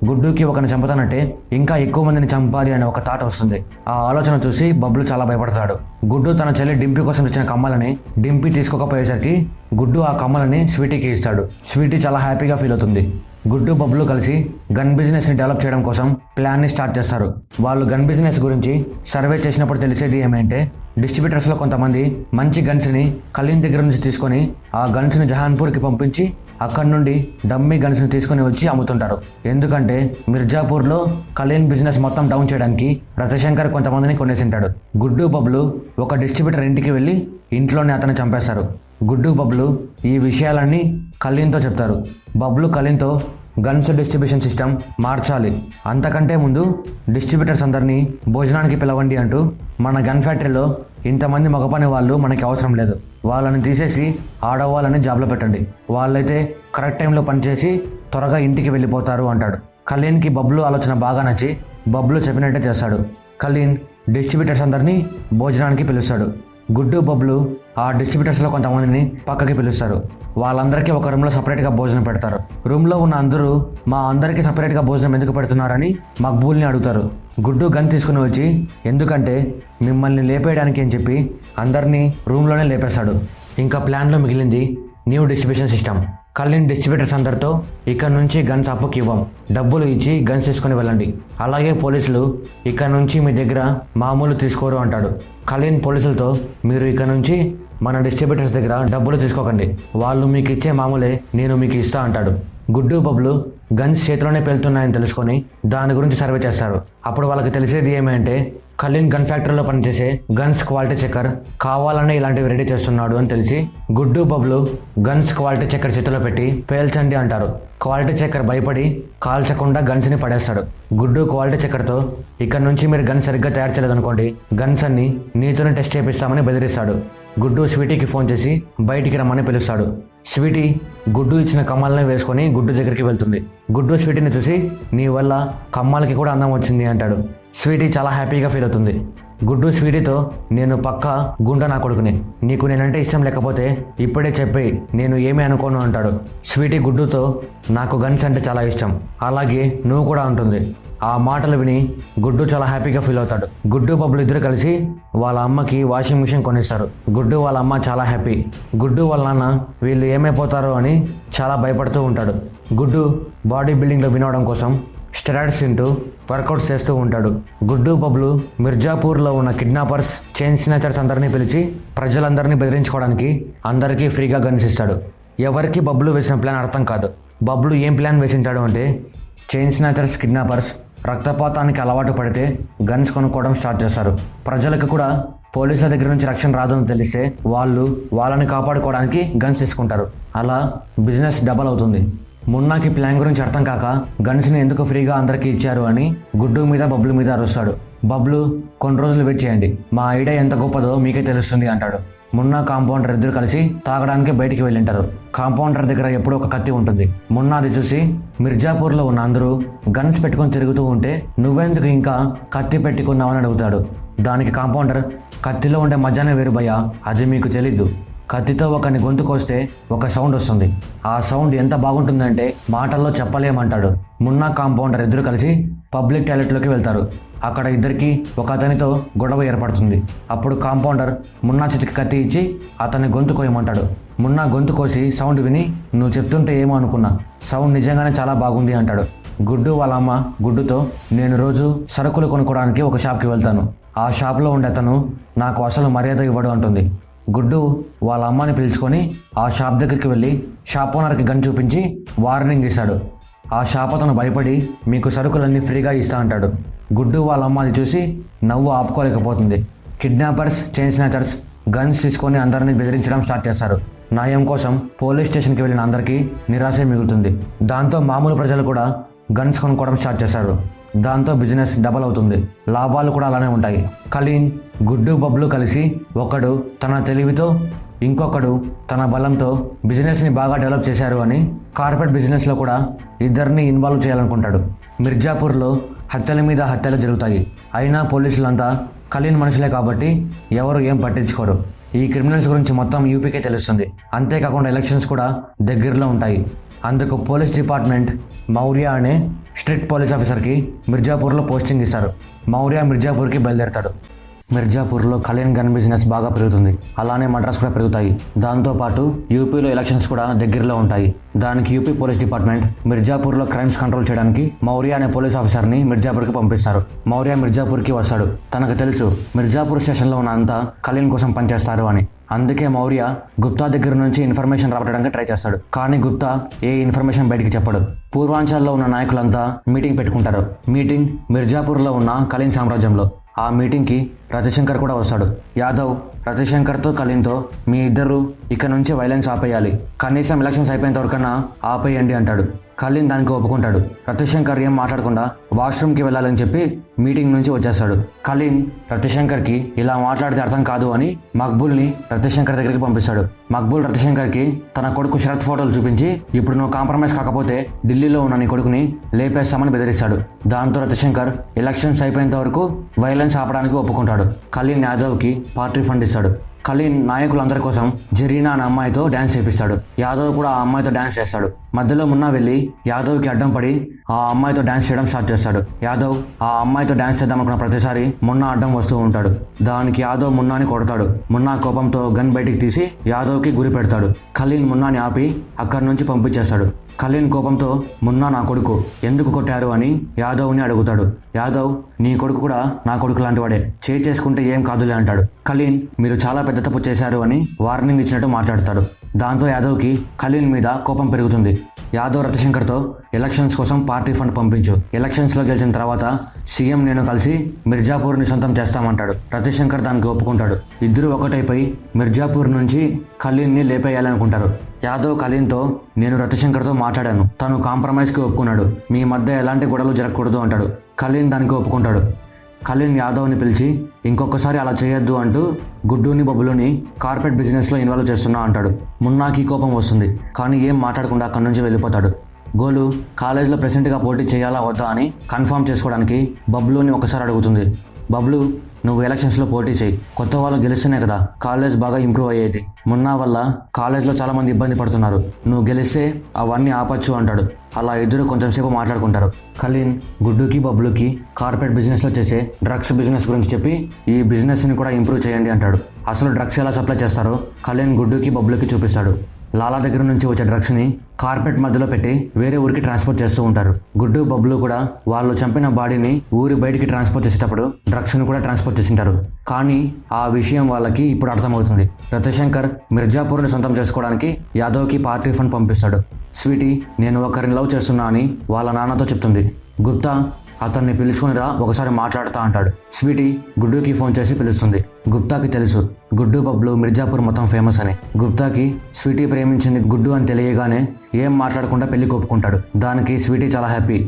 B: గుడ్డుకి ఒకరిని చంపుతానంటే ఇంకా ఎక్కువ మందిని చంపాలి అనే ఒక థాట్ వస్తుంది. ఆ ఆలోచన చూసి బబ్లు చాలా భయపడతాడు. గుడ్డు తన చెల్లి డింపీ కోసం తెచ్చిన కమ్మలని డింపీ తీసుకోకపోయేసరికి గుడ్డు ఆ కమ్మలని స్వీటీకి ఇస్తాడు. స్వీటీ చాలా హ్యాపీగా ఫీల్ అవుతుంది. గుడ్డు బబ్లు కలిసి గన్ బిజినెస్ని డెవలప్ చేయడం కోసం ప్లాన్ని స్టార్ట్ చేస్తారు. వాళ్ళు గన్ బిజినెస్ గురించి సర్వే చేసినప్పుడు తెలిసేది ఏమంటే డిస్ట్రిబ్యూటర్స్లో కొంతమంది మంచి గన్స్ని ఖలీన్ దగ్గర నుంచి తీసుకొని ఆ గన్స్ని జహాన్పూర్కి పంపించి అక్కడి నుండి డమ్మీ గన్స్ని తీసుకొని వచ్చి అమ్ముతుంటారు. ఎందుకంటే మిర్జాపూర్లో ఖలీన్ బిజినెస్ మొత్తం డౌన్ చేయడానికి రతశంకర్ కొంతమందిని కొనేసింటాడు. గుడ్డు బబ్లు ఒక డిస్ట్రిబ్యూటర్ ఇంటికి వెళ్ళి ఇంట్లోనే అతన్ని చంపేస్తారు. గుడ్డు బబ్లు ఈ విషయాలన్నీ ఖలీన్తో చెప్తారు. బబ్లు ఖలీన్తో గన్స్ డిస్ట్రిబ్యూషన్ సిస్టమ్ మార్చాలి, అంతకంటే ముందు డిస్ట్రిబ్యూటర్స్ అందరినీ భోజనానికి పిలవండి అంటూ మన గన్ ఫ్యాక్టరీలో ఇంతమంది మగ పని వాళ్ళు మనకి అవసరం లేదు, వాళ్ళని తీసేసి ఆడవాళ్ళని జాబ్లో పెట్టండి, వాళ్ళైతే కరెక్ట్ టైంలో పనిచేసి త్వరగా ఇంటికి వెళ్ళిపోతారు అంటాడు. ఖలీన్కి బబ్లు ఆలోచన బాగా నచ్చి బబ్లు చెప్పినట్టే చేస్తాడు. ఖలీన్ డిస్ట్రిబ్యూటర్స్ అందరినీ భోజనానికి పిలుస్తాడు. గుడ్డు బబ్లు ఆ డిస్ట్రిబ్యూటర్స్లో కొంతమందిని పక్కకి పిలుస్తారు. వాళ్ళందరికీ ఒక రూమ్లో సపరేట్గా భోజనం పెడతారు. రూమ్లో ఉన్న అందరూ మా అందరికీ సపరేట్గా భోజనం ఎందుకు పెడుతున్నారని మక్బూల్ని అడుగుతారు. గుడ్డు గన్ తీసుకుని వచ్చి ఎందుకంటే మిమ్మల్ని లేపేయడానికి అని చెప్పి అందరినీ రూమ్లోనే లేపేస్తాడు. ఇంకా ప్లాన్లో మిగిలింది న్యూ డిస్ట్రిబ్యూషన్ సిస్టమ్. ఖలీన్ డిస్ట్రిబ్యూటర్స్ అందరితో ఇక్కడ నుంచి గన్స్ అప్పుకి ఇవ్వం, డబ్బులు ఇచ్చి గన్స్ తీసుకొని వెళ్ళండి, అలాగే పోలీసులు ఇక్కడ నుంచి మీ దగ్గర మామూలు తీసుకోరు అంటాడు. ఖలీన్ పోలీసులతో మీరు ఇక్కడ నుంచి మన డిస్ట్రిబ్యూటర్స్ దగ్గర డబ్బులు తీసుకోకండి, వాళ్ళు మీకు ఇచ్చే మామూలే నేను మీకు ఇస్తా అంటాడు. గుడ్డు బబ్లు గన్స్ చేతిలోనే పేలుతున్నాయని తెలుసుకొని దాని గురించి సర్వే చేస్తారు. అప్పుడు వాళ్ళకి తెలిసేది ఏమంటే ఖలీన్ గన్ ఫ్యాక్టరీలో పనిచేసే గన్స్ క్వాలిటీ చెక్కర్ కావాలనే ఇలాంటివి రెడీ చేస్తున్నాడు అని తెలిసి గుడ్డు బబ్లు గన్స్ క్వాలిటీ చెక్కర్ చేతిలో పెట్టి పేల్చండి అంటారు. క్వాలిటీ చెక్కర్ భయపడి కాల్చకుండా గన్స్ని పడేస్తాడు. గుడ్డు క్వాలిటీ చెక్కర్తో ఇక్కడ నుంచి మీరు గన్ సరిగ్గా తయారు చేయలేదనుకోండి గన్స్ అన్ని నీతోనే టెస్ట్ చేపిస్తామని బెదిరిస్తాడు. గుడ్డు స్వీటీకి ఫోన్ చేసి బయటికి రమ్మని పిలుస్తాడు. స్వీటీ గుడ్డు ఇచ్చిన కమ్మల్ని వేసుకొని గుడ్డు దగ్గరికి వెళ్తుంది. గుడ్డు స్వీటీని చూసి నీ వల్ల కమ్మలకి కూడా అందం వచ్చింది అంటాడు. స్వీటీ చాలా హ్యాపీగా ఫీల్ అవుతుంది. గుడ్డు స్వీటీతో నేను పక్కా గుండా నా కొడుకుని, నీకు నేనంటే ఇష్టం లేకపోతే ఇప్పుడే చెప్పేయి, నేను ఏమీ అనుకోను అంటాడు. స్వీటీ గుడ్డుతో నాకు గన్స్ అంటే చాలా ఇష్టం, అలాగే నువ్వు కూడా ఉంటుంది. ఆ మాటలు విని గుడ్డు చాలా హ్యాపీగా ఫీల్ అవుతాడు. గుడ్డు బబ్లు ఇద్దరు కలిసి వాళ్ళ అమ్మకి వాషింగ్ మిషన్ కొనిస్తారు. గుడ్డు వాళ్ళ అమ్మ చాలా హ్యాపీ. గుడ్డు వాళ్ళ నాన్న వీళ్ళు ఏమైపోతారో అని చాలా భయపడుతూ ఉంటాడు. గుడ్డు బాడీ బిల్డింగ్లో వినవడం కోసం స్టెరాయిడ్స్ తింటూ వర్కౌట్స్ చేస్తూ ఉంటాడు. గుడ్డు బబ్లు మిర్జాపూర్లో ఉన్న కిడ్నాపర్స్, చైన్ స్నాచర్స్ అందరినీ పిలిచి ప్రజలందరినీ బెదిరించుకోవడానికి అందరికీ ఫ్రీగా గన్స్ ఇస్తాడు. ఎవరికి బబ్లు వేసిన ప్లాన్ అర్థం కాదు. బబ్లు ఏం ప్లాన్ వేసింటాడు అంటే చైన్ స్నాచర్స్, కిడ్నాపర్స్ రక్తపాతానికి అలవాటు పడితే గన్స్ కొనుక్కోవడం స్టార్ట్ చేస్తారు. ప్రజలకు కూడా పోలీసుల దగ్గర నుంచి రక్షణ రాదని తెలిస్తే వాళ్ళు వాళ్ళని కాపాడుకోవడానికి గన్స్ తీసుకుంటారు. అలా బిజినెస్ డబల్ అవుతుంది. మున్నాకి ప్లాన్ గురించి అర్థం కాక గన్స్ని ఎందుకు ఫ్రీగా అందరికీ ఇచ్చారు అని గుడ్డు మీద బబ్లు మీద అరుస్తాడు. బబ్లు కొన్ని రోజులు వెయిట్ చేయండి, మా ఐడియా ఎంత గొప్పదో మీకే తెలుస్తుంది అంటాడు. మున్నా కాంపౌండర్ ఇద్దరు కలిసి తాగడానికి బయటికి వెళ్ళింటారు. కాంపౌండర్ దగ్గర ఎప్పుడూ ఒక కత్తి ఉంటుంది. మున్నా అది చూసి మిర్జాపూర్లో ఉన్న అందరూ గన్స్ పెట్టుకొని తిరుగుతూ ఉంటే నువ్వెందుకు ఇంకా కత్తి పెట్టుకున్నావని అడుగుతాడు. దానికి కాంపౌండర్, కత్తిలో ఉండే మజానే వేరు భయ్యా, అది మీకు తెలీదు. కత్తితో ఒకరిని గొంతు కోస్తే ఒక సౌండ్ వస్తుంది. ఆ సౌండ్ ఎంత బాగుంటుందంటే మాటల్లో చెప్పలేమంటాడు. మున్నా కాంపౌండర్ ఇద్దరు కలిసి పబ్లిక్ టాయిలెట్లోకి వెళ్తారు. అక్కడ ఇద్దరికి ఒక అతనితో గొడవ ఏర్పడుతుంది. అప్పుడు కాంపౌండర్ మున్నా చేతికి కత్తి ఇచ్చి అతన్ని గొంతు కోయమంటాడు. మున్నా గొంతు కోసి సౌండ్ విని నువ్వు చెప్తుంటే ఏమో అనుకున్నా, సౌండ్ నిజంగానే చాలా బాగుంది అంటాడు. గుడ్డు వాళ్ళ అమ్మ గుడ్డుతో, నేను రోజు సరుకులు కొనుక్కోవడానికి ఒక షాప్కి వెళ్తాను. ఆ షాప్లో ఉండే అతను నాకు అసలు మర్యాద ఇవ్వడు అంటుంది. గుడ్డు వాళ్ళ అమ్మని పిలుచుకొని ఆ షాప్ దగ్గరికి వెళ్ళి షాప్ ఓనర్కి గన్ చూపించి వార్నింగ్ ఇస్తాడు. ఆ షాప్ అతను భయపడి మీకు సరుకులన్నీ ఫ్రీగా ఇస్తా అంటాడు. గుడ్డు వాళ్ళ అమ్మ అది చూసి నవ్వు ఆపుకోలేకపోతుంది. కిడ్నాపర్స్, చైన్ స్నాచర్స్ గన్స్ తీసుకొని అందరినీ బెదిరించడం స్టార్ట్ చేస్తారు. న్యాయం కోసం పోలీస్ స్టేషన్కి వెళ్ళిన అందరికీ నిరాశే మిగులుతుంది. దాంతో మామూలు ప్రజలు కూడా గన్స్ కొనుక్కోవడం స్టార్ట్ చేస్తారు. దాంతో బిజినెస్ డబల్ అవుతుంది. లాభాలు కూడా అలానే ఉంటాయి. కలీన్, గుడ్డు, బబ్లు కలిసి ఒకడు తన తెలివితో, ఇంకొకడు తన బలంతో బిజినెస్ని బాగా డెవలప్ చేశారు అని కార్పెట్ బిజినెస్లో కూడా ఇద్దరిని ఇన్వాల్వ్ చేయాలనుకుంటాడు. మిర్జాపూర్లో హత్యల మీద హత్యలు జరుగుతాయి. అయినా పోలీసులంతా కలీన్ మనుషులే కాబట్టి ఎవరు ఏం పట్టించుకోరు. ఈ క్రిమినల్స్ గురించి మొత్తం యూపీకే తెలుస్తుంది. అంతేకాకుండా ఎలక్షన్స్ కూడా దగ్గరలో ఉంటాయి. అందుకు పోలీస్ డిపార్ట్మెంట్ మౌర్య అనే స్ట్రిక్ట్ పోలీస్ ఆఫీసర్కి మిర్జాపూర్లో పోస్టింగ్ ఇస్తారు. మౌర్య మిర్జాపూర్కి బయలుదేరతాడు. మిర్జాపూర్లో కలీన్ గన్ బిజినెస్ బాగా పెరుగుతుంది. అలానే మడ్రాస్ కూడా పెరుగుతాయి. దాంతోపాటు యూపీలో ఎలక్షన్స్ కూడా దగ్గరలో ఉంటాయి. దానికి యూపీ పోలీస్ డిపార్ట్మెంట్ మిర్జాపూర్లో క్రైమ్స్ కంట్రోల్ చేయడానికి మౌర్య అనే పోలీస్ ఆఫీసర్ని మిర్జాపూర్కి పంపిస్తారు. మౌర్య మిర్జాపూర్కి వస్తాడు. తనకు తెలుసు మిర్జాపూర్ స్టేషన్లో ఉన్న అంతా కలీన్ కోసం పనిచేస్తారు అని. అందుకే మౌర్య గుప్తా దగ్గర నుంచి ఇన్ఫర్మేషన్ రాబట్టడానికి ట్రై చేస్తాడు. కానీ గుప్తా ఏ ఇన్ఫర్మేషన్ బయటికి చెప్పడు. పూర్వాంచల్లో ఉన్న నాయకులంతా మీటింగ్ పెట్టుకుంటారు. మీటింగ్ మిర్జాపూర్లో ఉన్న కలీన్ సామ్రాజ్యంలో. ఆ మీటింగ్కి రవిశంకర్ కూడా వస్తాడు. యాదవ్ రవిశంకర్తో కలీన్తో, మీ ఇద్దరు ఇక నుంచి వైలెన్స్ ఆపేయాలి, కనీసం ఎలక్షన్స్ అయిపోయేంత వరకన్నా ఆపేయండి అంటాడు. కలీన్ దానికి ఒప్పుకుంటాడు. రవిశంకర్ ఏం మాట్లాడకుండా వాష్రూమ్కి వెళ్ళాలని చెప్పి మీటింగ్ నుంచి వచ్చేస్తాడు. కలీన్ రవిశంకర్కి ఇలా మాట్లాడితే అర్థం కాదు అని మక్బూల్ని రవిశంకర్ దగ్గరికి పంపిస్తాడు. మక్బూల్ రవిశంకర్కి తన కొడుకు శరత్ ఫోటోలు చూపించి, ఇప్పుడు నువ్వు కాంప్రమైజ్ కాకపోతే ఢిల్లీలో ఉన్న నీ కొడుకుని లేపేస్తామని బెదిరిస్తాడు. దాంతో రవిశంకర్ ఎలక్షన్స్ అయిపోయేంత వరకు వైలెన్స్ ఆపడానికి ఒప్పుకుంటాడు. కలీన్ యాదవ్కి పార్టీ ఫండ్ ఇస్తాడు. కలీన్ నాయకులందరి కోసం జరీనా అనే అమ్మాయితో డ్యాన్స్ చేపిస్తాడు. యాదవ్ కూడా ఆ అమ్మాయితో డ్యాన్స్ చేస్తాడు. మధ్యలో మున్నా వెళ్ళి యాదవ్కి అడ్డం పడి ఆ అమ్మాయితో డ్యాన్స్ చేయడం స్టార్ట్ చేస్తాడు. యాదవ్ ఆ అమ్మాయితో డ్యాన్స్ చేద్దామనుకున్న ప్రతిసారి మున్నా అడ్డం వస్తూ ఉంటాడు. దానికి యాదవ్ మున్నాని కొడతాడు. మున్నా కోపంతో గన్ బయటికి తీసి యాదవ్కి గురి పెడతాడు. కలీన్ మున్నాని ఆపి అక్కడి నుంచి పంపించేస్తాడు. కలీన్ కోపంతో, మున్నా నా కొడుకు, ఎందుకు కొట్టారు అని యాదవ్ని అడుగుతాడు. యాదవ్, నీ కొడుకు కూడా నా కొడుకు లాంటి వాడే, చేసుకుంటే ఏం కాదులే అంటాడు. కలీన్, మీరు చాలా పెద్ద తప్పు చేశారు అని వార్నింగ్ ఇచ్చినట్టు మాట్లాడతాడు. దాంతో యాదవ్కి కలీన్ మీద కోపం పెరుగుతుంది. యాదవ్ రవిశంకర్తో, ఎలక్షన్స్ కోసం పార్టీ ఫండ్ పంపించు, ఎలక్షన్స్లో గెలిచిన తర్వాత సీఎం నేను కలిసి మిర్జాపూర్ని సొంతం చేస్తామంటాడు. రవిశంకర్ దానికి ఒప్పుకుంటాడు. ఇద్దరు ఒకటైపోయి మిర్జాపూర్ నుంచి కలీన్ని లేపేయాలనుకుంటారు. యాదవ్ కలీన్తో, నేను రవిశంకర్తో మాట్లాడాను, తను కాంప్రమైజ్కి ఒప్పుకున్నాడు, మీ మధ్య ఎలాంటి గొడవలు జరగకూడదు అంటాడు. కలీన్ దానికి ఒప్పుకుంటాడు. కలీన్ యాదవ్ని పిలిచి, ఇంకొకసారి అలా చేయొద్దు అంటూ గుడ్డుని బబ్బులుని కార్పెట్ బిజినెస్లో ఇన్వాల్వ్ చేస్తున్నా అంటాడు. మున్నాకి కోపం వస్తుంది. కానీ ఏం మాట్లాడకుండా అక్కడి నుంచి వెళ్ళిపోతాడు. గోలు కాలేజ్లో ప్రెసిడెంట్గా పోటీ చేయాలా వద్దా అని కన్ఫర్మ్ చేసుకోవడానికి బబ్లుని ఒకసారి అడుగుతుంది. బబ్లు, నువ్వు ఎలక్షన్స్లో పోటీ చేయి, కొత్త వాళ్ళు గెలిస్తేనే కదా కాలేజ్ బాగా ఇంప్రూవ్ అయ్యేది. మున్నా వల్ల కాలేజ్లో చాలామంది ఇబ్బంది పడుతున్నారు, నువ్వు గెలిస్తే అవన్నీ ఆపచ్చు అంటాడు. అలా ఇద్దరు కొంచెం సేపు మాట్లాడుకుంటారు. కలీన్ గుడ్డుకి బబ్లుకి కార్పెట్ బిజినెస్లో చేసే డ్రగ్స్ బిజినెస్ గురించి చెప్పి, ఈ బిజినెస్ని కూడా ఇంప్రూవ్ చేయండి అంటాడు. అసలు డ్రగ్స్ ఎలా సప్లై చేస్తారో కలీన్ గుడ్డుకి బబ్లుకి చూపిస్తాడు. లాలా దగ్గర నుంచి వచ్చే డ్రగ్స్ని కార్పెట్ మధ్యలో పెట్టి వేరే ఊరికి ట్రాన్స్పోర్ట్ చేస్తూ ఉంటారు. గుడ్డు బబ్లు కూడా వాళ్ళు చంపిన బాడీని ఊరి బయటికి ట్రాన్స్పోర్ట్ చేసేటప్పుడు డ్రగ్స్ని కూడా ట్రాన్స్పోర్ట్ చేసింటారు. కానీ ఆ విషయం వాళ్ళకి ఇప్పుడు అర్థమవుతుంది. రవిశంకర్ మిర్జాపూర్ని సొంతం చేసుకోవడానికి యాదవ్కి పార్టీ ఫండ్ పంపిస్తాడు. స్వీటీ, నేను ఒకరిని లవ్ చేస్తున్నా అని వాళ్ళ నాన్నతో చెప్తుంది. గుప్తా, అతన్ని పిలుచుకుని రా, ఒకసారి మాట్లాడుతా అంటాడు. స్వీటీ గుడ్డుకి ఫోన్ చేసి పిలుస్తుంది. గుప్తాకి తెలుసు గుడ్డు బబ్లు మిర్జాపూర్ మొత్తం ఫేమస్ అని. గుప్తాకి స్వీటీ ప్రేమించింది గుడ్డు అని తెలియగానే ఏం మాట్లాడకుండా పెళ్లి ఒప్పుకుంటాడు. దానికి స్వీటీ చాలా హ్యాపీ.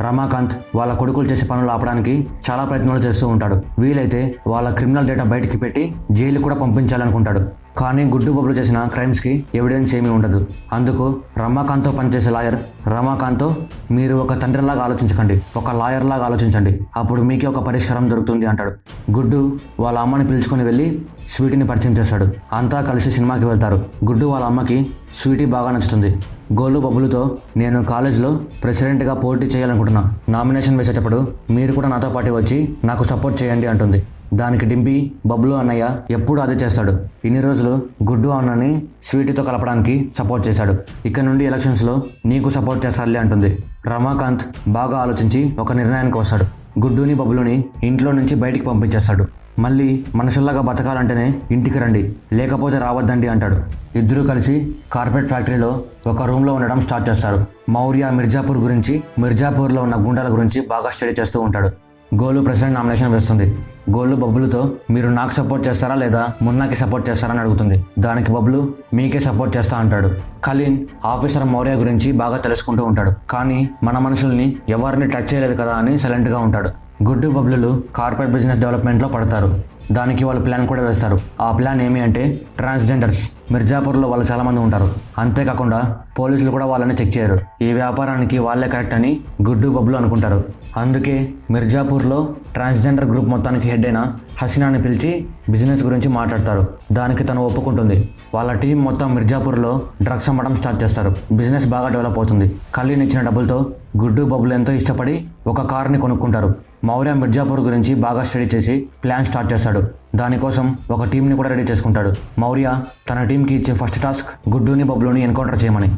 B: రమాకాంత్ వాళ్ళ కొడుకులు చేసే పనులు ఆపడానికి చాలా ప్రయత్నాలు చేస్తూ ఉంటాడు. వీలైతే వాళ్ళ క్రిమినల్ డేటా బయటికి పెట్టి జైలు కూడా పంపించాలనుకుంటాడు. కానీ గుడ్డు బబ్బులు చేసిన క్రైమ్స్కి ఎవిడెన్స్ ఏమీ ఉండదు. అందుకు రమాకాంత్తో పనిచేసే లాయర్ రమాకాంత్తో మీరు ఒక తండ్రిలాగా ఆలోచించకండి, ఒక లాయర్ లాగా ఆలోచించండి, అప్పుడు మీకే ఒక పరిష్కారం దొరుకుతుంది అంటాడు. గుడ్డు వాళ్ళ అమ్మని పిలుచుకొని వెళ్ళి స్వీటీని పరిచయం చేస్తాడు. అంతా కలిసి సినిమాకి వెళ్తారు. గుడ్డు వాళ్ళ అమ్మకి స్వీటీ బాగా నచ్చుతుంది. గోలు బబ్బులతో నేను కాలేజ్లో ప్రెసిడెంట్గా పోటీ చేయాలనుకుంటున్నా, నామినేషన్ వేసేటప్పుడు మీరు కూడా నాతో పాటు వచ్చి నాకు సపోర్ట్ చేయండి అంటుంది. దానికి డింపి బబ్లు అన్నయ్య ఎప్పుడు అదే చేస్తాడు. ఇన్ని రోజులు గుడ్డు అన్నని స్వీటీతో కలపడానికి సపోర్ట్ చేశాడు, ఇక్కడ నుండి ఎలక్షన్స్లో నీకు సపోర్ట్ చేస్తాడులే అంటుంది. రమాకాంత్ బాగా ఆలోచించి ఒక నిర్ణయానికి వస్తాడు. గుడ్డుని బబ్లుని ఇంట్లో నుంచి బయటికి పంపించేస్తాడు. మళ్ళీ మనుషుల్లాగా బతకాలంటేనే ఇంటికి రండి, లేకపోతే రావద్దండి అంటాడు. ఇద్దరూ కలిసి కార్పెట్ ఫ్యాక్టరీలో ఒక రూమ్లో ఉండడం స్టార్ట్ చేస్తారు. మౌర్య మిర్జాపూర్ గురించి, మిర్జాపూర్లో ఉన్న గుండాల గురించి బాగా స్టడీ చేస్తూ ఉంటాడు. గోలు ప్రెసిడెంట్ నామినేషన్ వేస్తుంది. గోలు బబ్బులతో మీరు నాకు సపోర్ట్ చేస్తారా లేదా మున్నాకి సపోర్ట్ చేస్తారా అని అడుగుతుంది. దానికి బబ్లు మీకే సపోర్ట్ చేస్తా అంటాడు. ఖలీన్ ఆఫీసర్ మౌర్య గురించి బాగా తెలుసుకుంటూ ఉంటాడు. కానీ మన మనుషుల్ని ఎవరిని టచ్ చేయలేదు కదా అని సైలెంట్గా ఉంటాడు. గుడ్డు బబ్లులు కార్పొరేట్ బిజినెస్ డెవలప్మెంట్లో పడతారు. దానికి వాళ్ళు ప్లాన్ కూడా వేస్తారు. ఆ ప్లాన్ ఏమి అంటే ట్రాన్స్జెండర్స్ మిర్జాపూర్లో వాళ్ళు చాలామంది ఉంటారు. అంతేకాకుండా పోలీసులు కూడా వాళ్ళని చెక్ చేయరు. ఈ వ్యాపారానికి వాళ్ళే కరెక్ట్ అని గుడ్డు బబ్లు అనుకుంటారు. అందుకే మిర్జాపూర్లో ట్రాన్స్జెండర్ గ్రూప్ మొత్తానికి హెడ్ అయిన హసీనాని పిలిచి బిజినెస్ గురించి మాట్లాడతారు. దానికి తను ఒప్పుకుంటుంది. వాళ్ళ టీం మొత్తం మిర్జాపూర్లో డ్రగ్స్ అమ్మడం స్టార్ట్ చేస్తారు. బిజినెస్ బాగా డెవలప్ అవుతుంది. ఖలీన్ ఇచ్చిన డబ్బులతో గుడ్డు బబ్బులు ఎంతో ఇష్టపడి ఒక కార్ని కొనుక్కుంటారు. మౌర్య మిర్జాపూర్ గురించి బాగా స్టడీ చేసి ప్లాన్ స్టార్ట్ చేస్తాడు. దానికోసం ఒక టీంని కూడా రెడీ చేసుకుంటాడు. మౌర్య తన టీంకి ఇచ్చే ఫస్ట్ టాస్క్ గుడ్డుని బబ్లుని ఎన్కౌంటర్ చేయమని.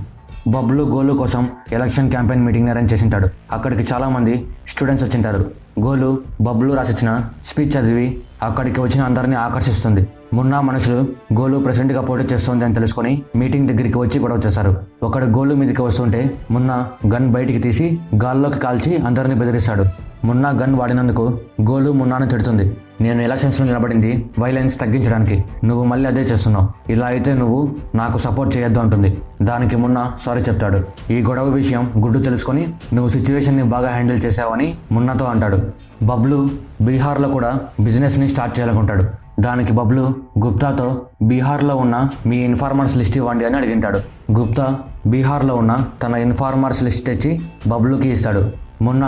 B: బబ్లు గోలు కోసం ఎలక్షన్ క్యాంపెయిన్ మీటింగ్ అరేంజ్ చేసింటాడు. అక్కడికి చాలామంది స్టూడెంట్స్ వచ్చింటారు. గోలు బబ్లు రాసిచ్చిన స్పీచ్ చదివి అక్కడికి వచ్చిన అందరినీ ఆకర్షిస్తుంది. మున్నా మనుషులు గోలు ప్రెసిడెంట్గా పోటీ చేస్తుంది అని తెలుసుకొని మీటింగ్ దగ్గరికి వచ్చి గొడవ చేశారు. ఒకడు గోలు మీదకి వస్తుంటే మున్నా గన్ బయటికి తీసి గాల్లోకి కాల్చి అందరినీ బెదిరిస్తాడు. మున్నా గన్ వాడినందుకు గోలు మున్నాను తిడుతుంది. నేను ఎలక్షన్స్లో నిలబడింది వైలెన్స్ తగ్గించడానికి, నువ్వు మళ్ళీ అదే చేస్తున్నావు, ఇలా అయితే నువ్వు నాకు సపోర్ట్ చేయొద్దు అంటుంది. దానికి మున్నా సారీ చెప్తాడు. ఈ గొడవ విషయం గుడ్డు తెలుసుకొని నువ్వు సిచ్యువేషన్ని బాగా హ్యాండిల్ చేసావని మున్నాతో అంటాడు. బబ్లు బీహార్లో కూడా బిజినెస్ని స్టార్ట్ చేయాలనుకుంటాడు. దానికి బబ్లు గుప్తాతో బీహార్లో ఉన్న మీ ఇన్ఫార్మర్స్ లిస్ట్ ఇవ్వండి అని అడిగింటాడు. గుప్తా బీహార్లో ఉన్న తన ఇన్ఫార్మర్స్ లిస్ట్ తెచ్చి బబ్లుకి ఇస్తాడు. మున్నా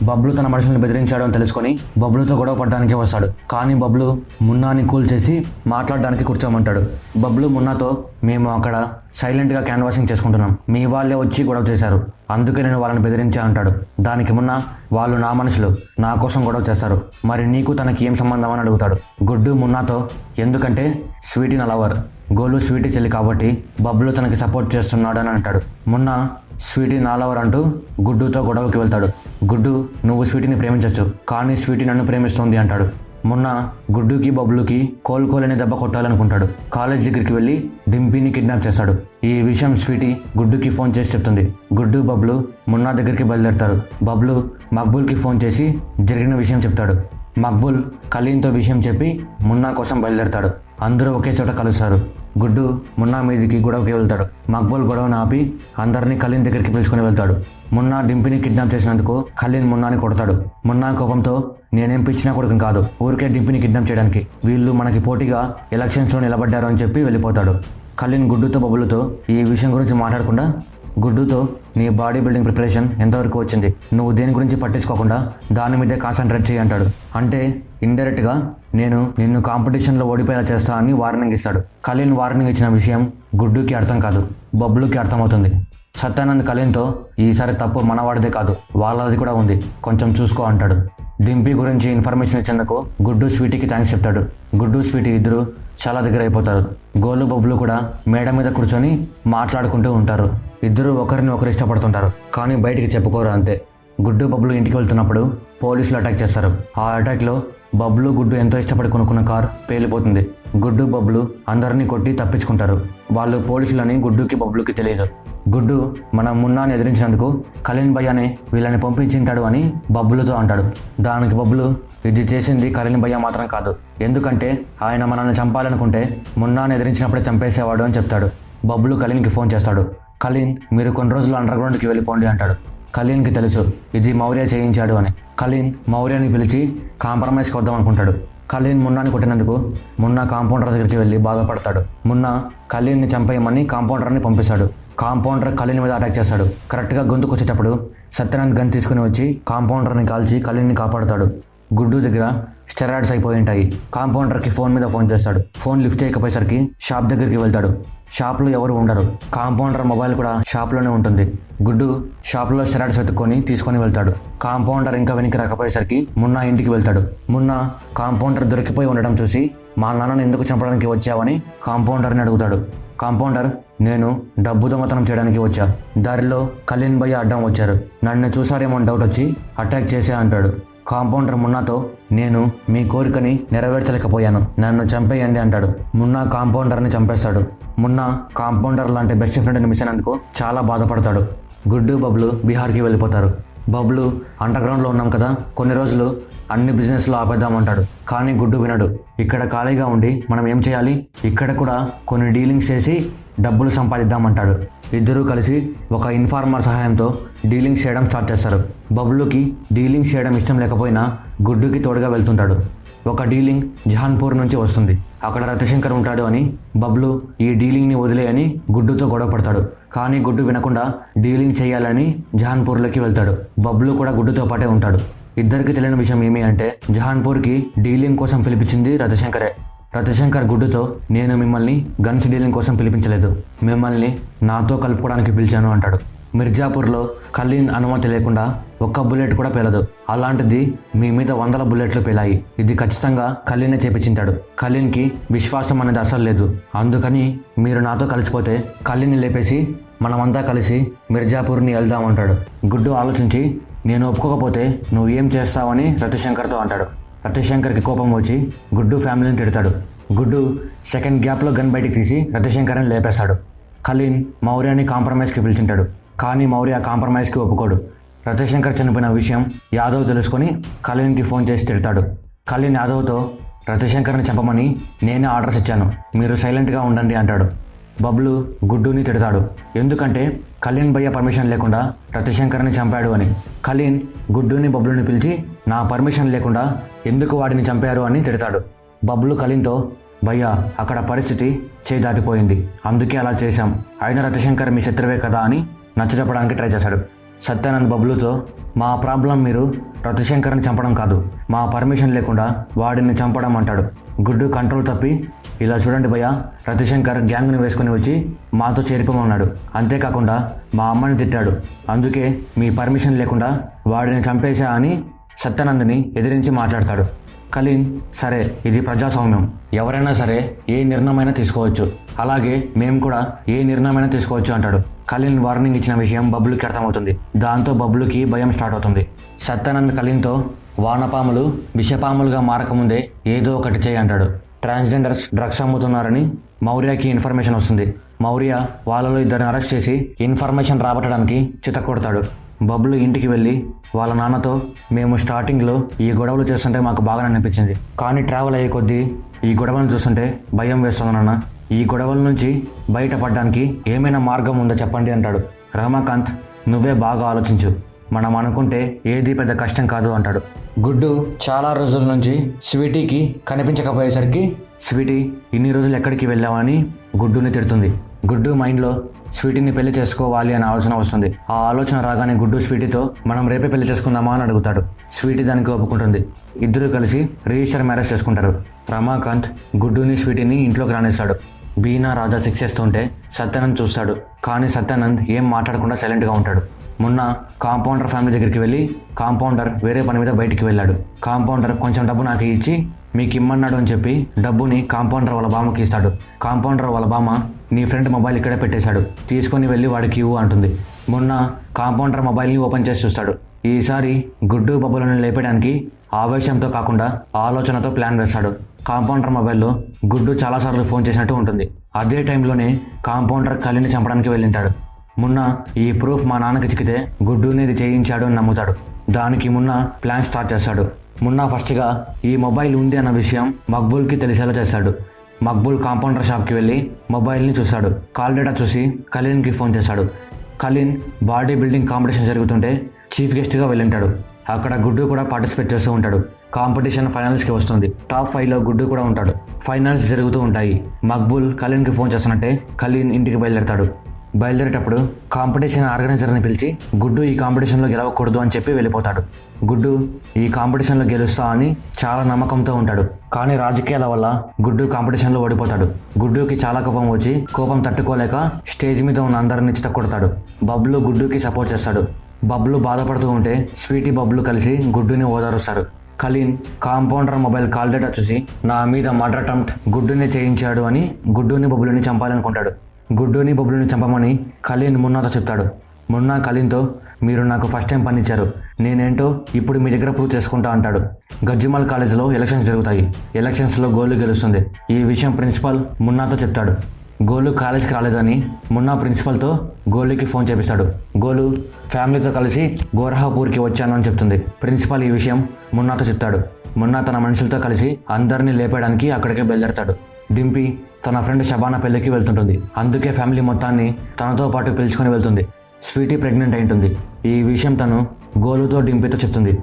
B: బబ్లు తన మనుషుల్ని బెదిరించాడు అని తెలుసుకొని బబ్లుతో గొడవ పడడానికి వస్తాడు. కానీ బబ్లు మున్నాని కూల్ చేసి మాట్లాడడానికి కూర్చోమంటాడు. బబ్లు మున్నాతో మేము అక్కడ సైలెంట్గా క్యాన్వాసింగ్ చేసుకుంటున్నాం, మీ వాళ్ళే వచ్చి గొడవ చేశారు, అందుకే నేను వాళ్ళని బెదిరించా అంటాడు. దానికి మున్నా వాళ్ళు నా మనుషులు, నా కోసం గొడవ చేస్తారు, మరి నీకు తనకి ఏం సంబంధం అని అడుగుతాడు. గుడ్డు మున్నాతో ఎందుకంటే స్వీటీ నా లవర్, గోలు స్వీటీ చెల్లి కాబట్టి బబ్లు తనకి సపోర్ట్ చేస్తున్నాడు అని అంటాడు. మున్నా స్వీటీ నా లవర్ అంటూ గుడ్డుతో గొడవకి వెళ్తాడు. గుడ్డు నువ్వు స్వీటీని ప్రేమించవచ్చు, కానీ స్వీటీ నన్ను ప్రేమిస్తుంది అంటాడు. మొన్న గుడ్డుకి బబ్లుకి కోలుకోలేని దెబ్బ కొట్టాలనుకుంటాడు. కాలేజ్ దగ్గరికి వెళ్ళి డింపీని కిడ్నాప్ చేస్తాడు. ఈ విషయం స్వీటీ గుడ్డుకి ఫోన్ చేసి చెప్తుంది. గుడ్డు బబ్లు మున్నా దగ్గరికి బయలుదేరతారు. బబ్లు మక్బూల్కి ఫోన్ చేసి జరిగిన విషయం చెప్తాడు. మక్బూల్ ఖలీన్తో విషయం చెప్పి మున్నా కోసం బయలుదేరతాడు. అందరూ ఒకే చోట కలుస్తారు. గుడ్డు మున్నా మీదికి గొడవకి వెళ్తాడు. మక్బూల్ గొడవను ఆపి అందరినీ ఖలీన్ దగ్గరికి పిలుచుకొని వెళ్తాడు. మున్నా డింపిని కిడ్నాప్ చేసినందుకు ఖలీన్ మున్నాని కొడతాడు. మున్నా కోపంతో నేనేం పిచ్చినా కొడుకుని కాదు, ఊరికే డింపిని కిడ్నాప్ చేయడానికి, వీళ్ళు మనకి పోటీగా ఎలక్షన్స్లో నిలబడ్డారు అని చెప్పి వెళ్ళిపోతాడు. ఖలీన్ గుడ్డుతో బబ్బులతో ఈ విషయం గురించి మాట్లాడకుండా గుడ్డుతో నీ బాడీ బిల్డింగ్ ప్రిపరేషన్ ఎంతవరకు వచ్చింది, నువ్వు దేని గురించి పట్టించుకోకుండా దాని మీదే కాన్సన్ట్రేట్ చేయి అంటాడు. అంటే ఇండైరెక్ట్గా నేను నిన్ను కాంపిటీషన్లో ఓడిపోయేలా చేస్తా అని వార్నింగ్ ఇస్తాడు. ఖలీన్ వార్నింగ్ ఇచ్చిన విషయం గుడ్డుకి అర్థం కాదు, బబ్లుకి అర్థమవుతుంది. సత్యానంద్ ఖలీన్తో ఈసారి తప్పు మనవాడిదే కాదు, వాళ్ళది కూడా ఉంది, కొంచెం చూసుకో అంటాడు. డింపీ గురించి ఇన్ఫర్మేషన్ ఇచ్చేందుకు గుడ్డు స్వీటీకి థ్యాంక్స్ చెప్తాడు. గుడ్డు స్వీటీ ఇద్దరు చాలా దగ్గర అయిపోతారు. గోలు బబ్లు కూడా మేడ మీద కూర్చొని మాట్లాడుకుంటూ ఉంటారు. ఇద్దరు ఒకరిని ఒకరు ఇష్టపడుతుంటారు, కానీ బయటికి చెప్పుకోరు అంతే. గుడ్డు బబ్లు ఇంటికి వెళ్తున్నప్పుడు పోలీసులు అటాక్ చేస్తారు. ఆ అటాక్లో బబ్లు గుడ్డు ఎంతో ఇష్టపడి కొనుక్కున్న కార్ పేలిపోతుంది. గుడ్డు బబ్లు అందరినీ కొట్టి తప్పించుకుంటారు. వాళ్ళు పోలీసులని గుడ్డుకి బబ్లుకి తెలియదు. గుడ్డు మన మున్నాని ఎదిరించినందుకు ఖలీన్ భయ్యానే వీళ్ళని పంపించింటాడు అని బబ్లుతో అంటాడు. దానికి బబ్లు ఇది చేసింది ఖలీన్ భయ్య మాత్రం కాదు, ఎందుకంటే ఆయన మనల్ని చంపాలనుకుంటే మున్నాని ఎదిరించినప్పుడే చంపేసేవాడు అని చెప్తాడు. బబ్లు ఖలీన్కి ఫోన్ చేస్తాడు. ఖలీన్ మీరు కొన్ని రోజులు అండర్ గ్రౌండ్కి వెళ్ళిపోండి అంటాడు. ఖలీన్కి తెలుసు ఇది మౌర్య చేయించాడు అని. ఖలీన్ మౌర్యని పిలిచి కాంప్రమైజ్కి వద్దాం అనుకుంటాడు. ఖలీన్ మున్నాని కొట్టినందుకు మున్నా కాంపౌండర్ దగ్గరికి వెళ్ళి బాధపడతాడు. మున్నా ఖలీన్ని చంపేయమని కాంపౌండర్ని పంపిస్తాడు. కాంపౌండర్ ఖలీన్ మీద అటాక్ చేస్తాడు. కరెక్ట్గా గొంతుకు వచ్చేటప్పుడు సత్యానంద్ గన్ తీసుకుని వచ్చి కాంపౌండర్ని కాల్చి ఖలీన్ని కాపాడుతాడు. గుడ్డు దగ్గర స్టెరాయిడ్స్ అయిపోయి ఉంటాయి. కాంపౌండర్కి ఫోన్ మీద ఫోన్ చేస్తాడు. ఫోన్ లిఫ్ట్ చేయకపోయేసరికి షాప్ దగ్గరికి వెళ్తాడు. షాప్లో ఎవరు ఉండరు. కాంపౌండర్ మొబైల్ కూడా షాప్లోనే ఉంటుంది. గుడ్డు షాప్లో స్టెరాయిడ్స్ వెతుక్కొని తీసుకొని వెళ్తాడు. కాంపౌండర్ ఇంకా వెనక్కి రాకపోయేసరికి మున్నా ఇంటికి వెళ్తాడు. మున్నా కాంపౌండర్ దొరికిపోయి ఉండడం చూసి మా నాన్నని ఎందుకు చంపడానికి వచ్చావని కాంపౌండర్ని అడుగుతాడు. కాంపౌండర్, నేను డబ్బు దొంగతనం చేయడానికి వచ్చా. దారిలో ఖలీన్ భయ్య అడ్డం వచ్చారు. నన్ను చూసారేమో డౌట్ వచ్చి అటాక్ చేసా అంటాడు. కాంపౌండర్ మున్నాతో, నేను మీ కోరికని నెరవేర్చలేకపోయాను, నన్ను చంపేయండి అంటాడు. మున్నా కాంపౌండర్ని చంపేస్తాడు. మున్నా కాంపౌండర్ లాంటి బెస్ట్ ఫ్రెండ్ని మిస్ అయినందుకు చాలా బాధపడతాడు. గుడ్డు బబ్లు బీహార్కి వెళ్ళిపోతారు. బబ్లు అండర్గ్రౌండ్లో ఉన్నాం కదా, కొన్ని రోజులు అన్ని బిజినెస్లో ఆపేద్దామంటాడు. కానీ గుడ్డు వినడు. ఇక్కడ ఖాళీగా ఉండి మనం ఏం చేయాలి, ఇక్కడ కూడా కొన్ని డీలింగ్స్ చేసి డబ్బులు సంపాదిద్దామంటాడు. ఇద్దరూ కలిసి ఒక ఇన్ఫార్మర్ సహాయంతో డీలింగ్స్ చేయడం స్టార్ట్ చేస్తారు. బబ్లుకి డీలింగ్స్ చేయడం ఇష్టం లేకపోయినా గుడ్డుకి తోడుగా వెళ్తుంటాడు. ఒక డీలింగ్ జహాన్పూర్ నుంచి వస్తుంది. అక్కడ రవిశంకర్ ఉంటాడు అని బబ్లు ఈ డీలింగ్ని వదిలేయని గుడ్డుతో గొడవ పడతాడు. కానీ గుడ్డు వినకుండా డీలింగ్ చేయాలని జహాన్పూర్లోకి వెళ్తాడు. బబ్లు కూడా గుడ్డుతో పాటే ఉంటాడు. ఇద్దరికి తెలియని విషయం ఏమి అంటే జహాన్పూర్కి డీలింగ్ కోసం పిలిపించింది రవిశంకరే. రవిశంకర్ గుడ్డుతో, నేను మిమ్మల్ని గన్స్ డీలింగ్ కోసం పిలిపించలేదు, మిమ్మల్ని నాతో కలుపుకోవడానికి పిలిచాను అంటాడు. మిర్జాపూర్లో ఖలీన్ అనుమతి లేకుండా ఒక్క బుల్లెట్ కూడా పేలదు. అలాంటిది మీ మీద 100 బుల్లెట్లు పేలాయి. ఇది ఖచ్చితంగా ఖలీనే చేపించింటాడు. ఖలీన్కి విశ్వాసం అనేది అసలు లేదు. అందుకని మీరు నాతో కలిసిపోతే ఖలీన్ని లేపేసి మనమంతా కలిసి మిర్జాపూర్ని వెళ్దామంటాడు. గుడ్డు ఆలోచించి, నేను ఒప్పుకోకపోతే నువ్వు ఏం చేస్తావని రవిశంకర్తో అంటాడు. రవిశంకర్కి కోపం వచ్చి గుడ్డు ఫ్యామిలీని తిడతాడు. గుడ్డు సెకండ్ గ్యాప్లో గన్ బయటికి తీసి రవిశంకర్ని లేపేస్తాడు. ఖలీన్ మౌర్యాని కాంప్రమైజ్కి పిలిచింటాడు. కానీ మౌర్య కాంప్రమైజ్కి ఒప్పుకోడు. రవిశంకర్ చనిపోయిన విషయం యాదవ్ తెలుసుకొని ఖలీన్కి ఫోన్ చేసి తిడతాడు. ఖలీన్ యాదవ్తో, రవిశంకర్ని చంపమని నేనే ఆర్డర్స్ ఇచ్చాను, మీరు సైలెంట్గా ఉండండి అంటాడు. బబ్లు గుడ్డుని తిడతాడు. ఎందుకంటే ఖలీన్ భయ్య పర్మిషన్ లేకుండా రవిశంకర్ని చంపాడు అని. ఖలీన్ గుడ్డుని బబ్లుని పిలిచి నా పర్మిషన్ లేకుండా ఎందుకు వాడిని చంపారు అని తిడతాడు. బబ్లు ఖలీన్తో, భయ్యా అక్కడ పరిస్థితి చేయి దాటిపోయింది, అందుకే అలా చేశాం, అయినా రవిశంకర్ మీ శత్రువే కదా అని నచ్చజెప్పడానికి ట్రై చేశాడు. సత్యానంద్ బబ్లుతో, మా ప్రాబ్లం మీరు రవిశంకర్ని చంపడం కాదు, మా పర్మిషన్ లేకుండా వాడిని చంపడం అంటాడు. గుడ్డు కంట్రోల్ తప్పి, ఇలా చూడండి భయ్యా, రవిశంకర్ గ్యాంగ్ని వేసుకొని వచ్చి మాతో చేరిపోమన్నాడు, అంతేకాకుండా మా అమ్మని తిట్టాడు, అందుకే మీ పర్మిషన్ లేకుండా వాడిని చంపేశా అని సత్యానంద్ని ఎదిరించి మాట్లాడతాడు. ఖలీన్, సరే ఇది ప్రజాస్వామ్యం, ఎవరైనా సరే ఏ నిర్ణయమైనా తీసుకోవచ్చు, అలాగే మేము కూడా ఏ నిర్ణయమైనా తీసుకోవచ్చు అంటాడు. ఖలీన్ వార్నింగ్ ఇచ్చిన విషయం బబ్లుకి అర్థమవుతుంది. దాంతో బబ్లుకి భయం స్టార్ట్ అవుతుంది. సత్యానంద్ ఖలీన్తో, వానపాములు విషపాములుగా మారకముందే ఏదో ఒకటి చేయి అంటాడు. ట్రాన్స్జెండర్స్ డ్రగ్స్ అమ్ముతున్నారని మౌర్యకి ఇన్ఫర్మేషన్ వస్తుంది. మౌర్య వాళ్ళలో ఇద్దరిని అరెస్ట్ చేసి ఇన్ఫర్మేషన్ రాబట్టడానికి చితకొడతాడు. బబ్లు ఇంటికి వెళ్ళి వాళ్ళ నాన్నతో, మేము స్టార్టింగ్లో ఈ గొడవలు చేస్తుంటే మాకు బాగా అనిపించింది, కానీ ట్రావెల్ అయ్యే కొద్దీ ఈ గొడవలను చూస్తుంటే భయం వేస్తుంది నాన్న, ఈ గొడవల నుంచి బయటపడడానికి ఏమైనా మార్గం ఉందో చెప్పండి అంటాడు. రమాకాంత్, నువ్వే బాగా ఆలోచించు, మనం అనుకుంటే ఏది పెద్ద కష్టం కాదు అంటాడు. గుడ్డు చాలా రోజుల నుంచి స్వీటీకి కనిపించకపోయేసరికి స్వీటీ ఇన్ని రోజులు ఎక్కడికి వెళ్ళావని గుడ్డుని తిడుతుంది. గుడ్డు మైండ్లో స్వీటీని పెళ్లి చేసుకోవాలి అనే ఆలోచన వస్తుంది. ఆ ఆలోచన రాగానే గుడ్డు స్వీటీతో, మనం రేపే పెళ్లి చేసుకుందామా అని అడుగుతాడు. స్వీటీ దానికి ఒప్పుకుంటుంది. ఇద్దరు కలిసి రిజిస్టర్ మ్యారేజ్ చేసుకుంటారు. రమాకాంత్ గుడ్డుని స్వీటీని ఇంట్లోకి రాణిస్తాడు. బీనా రాజా శిక్ష చేస్తుంటే సత్యానంద్ చూస్తాడు. కానీ సత్యానంద్ ఏం మాట్లాడకుండా సైలెంట్గా ఉంటాడు. మొన్న కాంపౌండర్ ఫ్యామిలీ దగ్గరికి వెళ్ళి కాంపౌండర్ వేరే పని మీద బయటికి వెళ్ళాడు. కాంపౌండర్ కొంచెం డబ్బు నాకు ఇచ్చి మీకు ఇమ్మన్నాడు అని చెప్పి డబ్బుని కాంపౌండర్ వాళ్ళ బామ్మకి ఇస్తాడు. కాంపౌండర్ వాళ్ళ బామ్మ, నీ ఫ్రెండ్ మొబైల్ ఇక్కడే పెట్టేశాడు, తీసుకొని వెళ్ళి వాడికి ఇవ్వు అంటుంది. మొన్న కాంపౌండర్ మొబైల్ని ఓపెన్ చేసి చూస్తాడు. ఈసారి గుడ్డు బబ్బులను లేపడానికి ఆవేశంతో కాకుండా ఆలోచనతో ప్లాన్ వేస్తాడు. కాంపౌండర్ మొబైల్లో గుడ్డు చాలాసార్లు ఫోన్ చేసినట్టు ఉంటుంది. అదే టైంలోనే కాంపౌండర్ ఖలీన్ని చంపడానికి వెళ్ళింటాడు. మున్న ఈ ప్రూఫ్ మా నాన్నకి చిక్కితే గుడ్డుని ఇది చేయించాడు అని నమ్ముతాడు. దానికి మున్న ప్లాన్ స్టార్ట్ చేస్తాడు. మున్నా ఫస్ట్గా ఈ మొబైల్ ఉంది అన్న విషయం మక్బూల్కి తెలిసేలా చేస్తాడు. మక్బూల్ కాంపౌండర్ షాప్కి వెళ్ళి మొబైల్ని చూస్తాడు. కాల్ డేటా చూసి ఖలీన్కి ఫోన్ చేస్తాడు. ఖలీన్ బాడీ బిల్డింగ్ కాంపిటీషన్ జరుగుతుంటే చీఫ్ గెస్ట్గా వెళ్ళింటాడు. అక్కడ గుడ్డు కూడా పార్టిసిపేట్ చేస్తూ ఉంటాడు. కాంపిటీషన్ ఫైనల్స్కి వస్తుంది. టాప్ 5లో గుడ్డు కూడా ఉంటాడు. ఫైనల్స్ జరుగుతూ ఉంటాయి. మక్బూల్ కలీన్కి ఫోన్ చేస్తున్నట్టే కలీన్ ఇంటికి బయలుదేరతాడు. బయలుదేరేటప్పుడు కాంపిటీషన్ ఆర్గనైజర్ని పిలిచి గుడ్డు ఈ కాంపిటీషన్లో గెలవకూడదు అని చెప్పి వెళ్ళిపోతాడు. గుడ్డు ఈ కాంపిటీషన్లో గెలుస్తా అని చాలా నమ్మకంతో ఉంటాడు. కానీ రాజకీయాల వల్ల గుడ్డు కాంపిటీషన్లో ఓడిపోతాడు. గుడ్డుకి చాలా కోపం వచ్చి కోపం తట్టుకోలేక స్టేజ్ మీద ఉన్న అందరిని చితక్కొడతాడు. బబ్లు గుడ్డుకి సపోర్ట్ చేస్తాడు. బబ్లు బాధపడుతూ ఉంటే స్వీటీ బబ్లు కలిసి గుడ్డుని ఓదారుస్తారు. కలీన్ కాంపౌండర్ మొబైల్ కాల్ డేటా చూసి నా మీద మర్డర్ అటెంప్ట్ గుడ్డుని చేయించాడు అని గుడ్డుని బబ్లుని చంపాలనుకుంటాడు. గుడ్డుని బబ్లుని చంపమని కలీన్ మున్నాతో చెప్తాడు. మున్నా కలీన్తో మీరు నాకు ఫస్ట్ టైం పనిచ్చారు, నేనేంటో ఇప్పుడు మీ దగ్గర ప్రూవ్ చేసుకుంటా అంటాడు. గజ్జిమల్ కాలేజీలో ఎలక్షన్స్ జరుగుతాయి. ఎలక్షన్స్లో గోలు గెలుస్తుంది. ఈ విషయం ప్రిన్సిపాల్ మున్నాతో చెప్తాడు. గోలు కాలేజ్కి రాలేదని మున్నా ప్రిన్సిపల్తో గోలుకి ఫోన్ చేపిస్తాడు. గోలు ఫ్యామిలీతో కలిసి గోరహాపూర్కి వచ్చాను అని చెప్తుంది. ప్రిన్సిపాల్ ఈ విషయం మున్నాతో చెప్తాడు. మున్నా తన మనుషులతో కలిసి అందరినీ లేపేయడానికి అక్కడికే బయలుదేరతాడు. డింపి తన ఫ్రెండ్ షబానా పెళ్ళికి వెళ్తుంటుంది. అందుకే ఫ్యామిలీ మొత్తాన్ని తనతో పాటు పిలుచుకొని వెళ్తుంది. స్వీటీ ప్రెగ్నెంట్ అయి ఉంటుంది. ఈ విషయం తను గోలుతో డింపితో చెప్తుంది.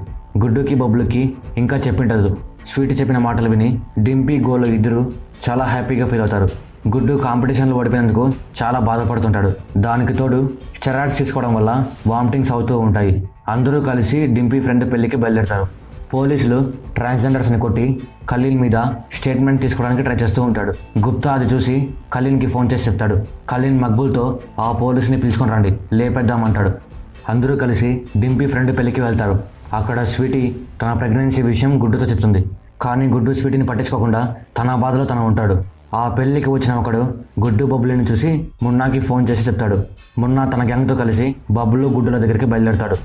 B: గుడ్డుకి బబ్లుకి ఇంకా చెప్పింటదు. స్వీటీ చెప్పిన మాటలు విని డింపి గోలు ఇద్దరు చాలా హ్యాపీగా ఫీల్ అవుతారు. గుడ్డు కాంపిటీషన్లో ఓడిపోయినందుకు చాలా బాధపడుతుంటాడు. దానికి తోడు స్టెరాయిడ్స్ తీసుకోవడం వల్ల వామిటింగ్స్ అవుతూ ఉంటాయి. అందరూ కలిసి డింపి ఫ్రెండ్ పెళ్లికి బయలుదేరతారు. పోలీసులు ట్రాన్స్జెండర్స్ని కొట్టి ఖలీల్ మీద స్టేట్మెంట్ తీసుకోవడానికి ట్రై చేస్తూ ఉంటాడు. గుప్తా అది చూసి ఖలీన్కి ఫోన్ చేసి చెప్తాడు. ఖలీన్ మక్బూల్తో ఆ పోలీసుని పిలుచుకొని రండి, లేపేద్దామంటాడు. అందరూ కలిసి డింపి ఫ్రెండ్ పెళ్లికి వెళ్తారు. అక్కడ స్వీటీ తన ప్రెగ్నెన్సీ విషయం గుడ్డుతో చెప్తుంది. కానీ గుడ్డు స్వీటీని పట్టించుకోకుండా తన బాధలో తను ఉంటాడు. ఆ పెళ్లికి వచ్చిన ఒకడు గుడ్డు బబ్లుని చూసి మున్నాకి ఫోన్ చేసి చెప్తాడు. మున్నా తన గ్యాంగ్తో కలిసి బబ్లు గుడ్డుల దగ్గరికి బయలుదేరతాడు.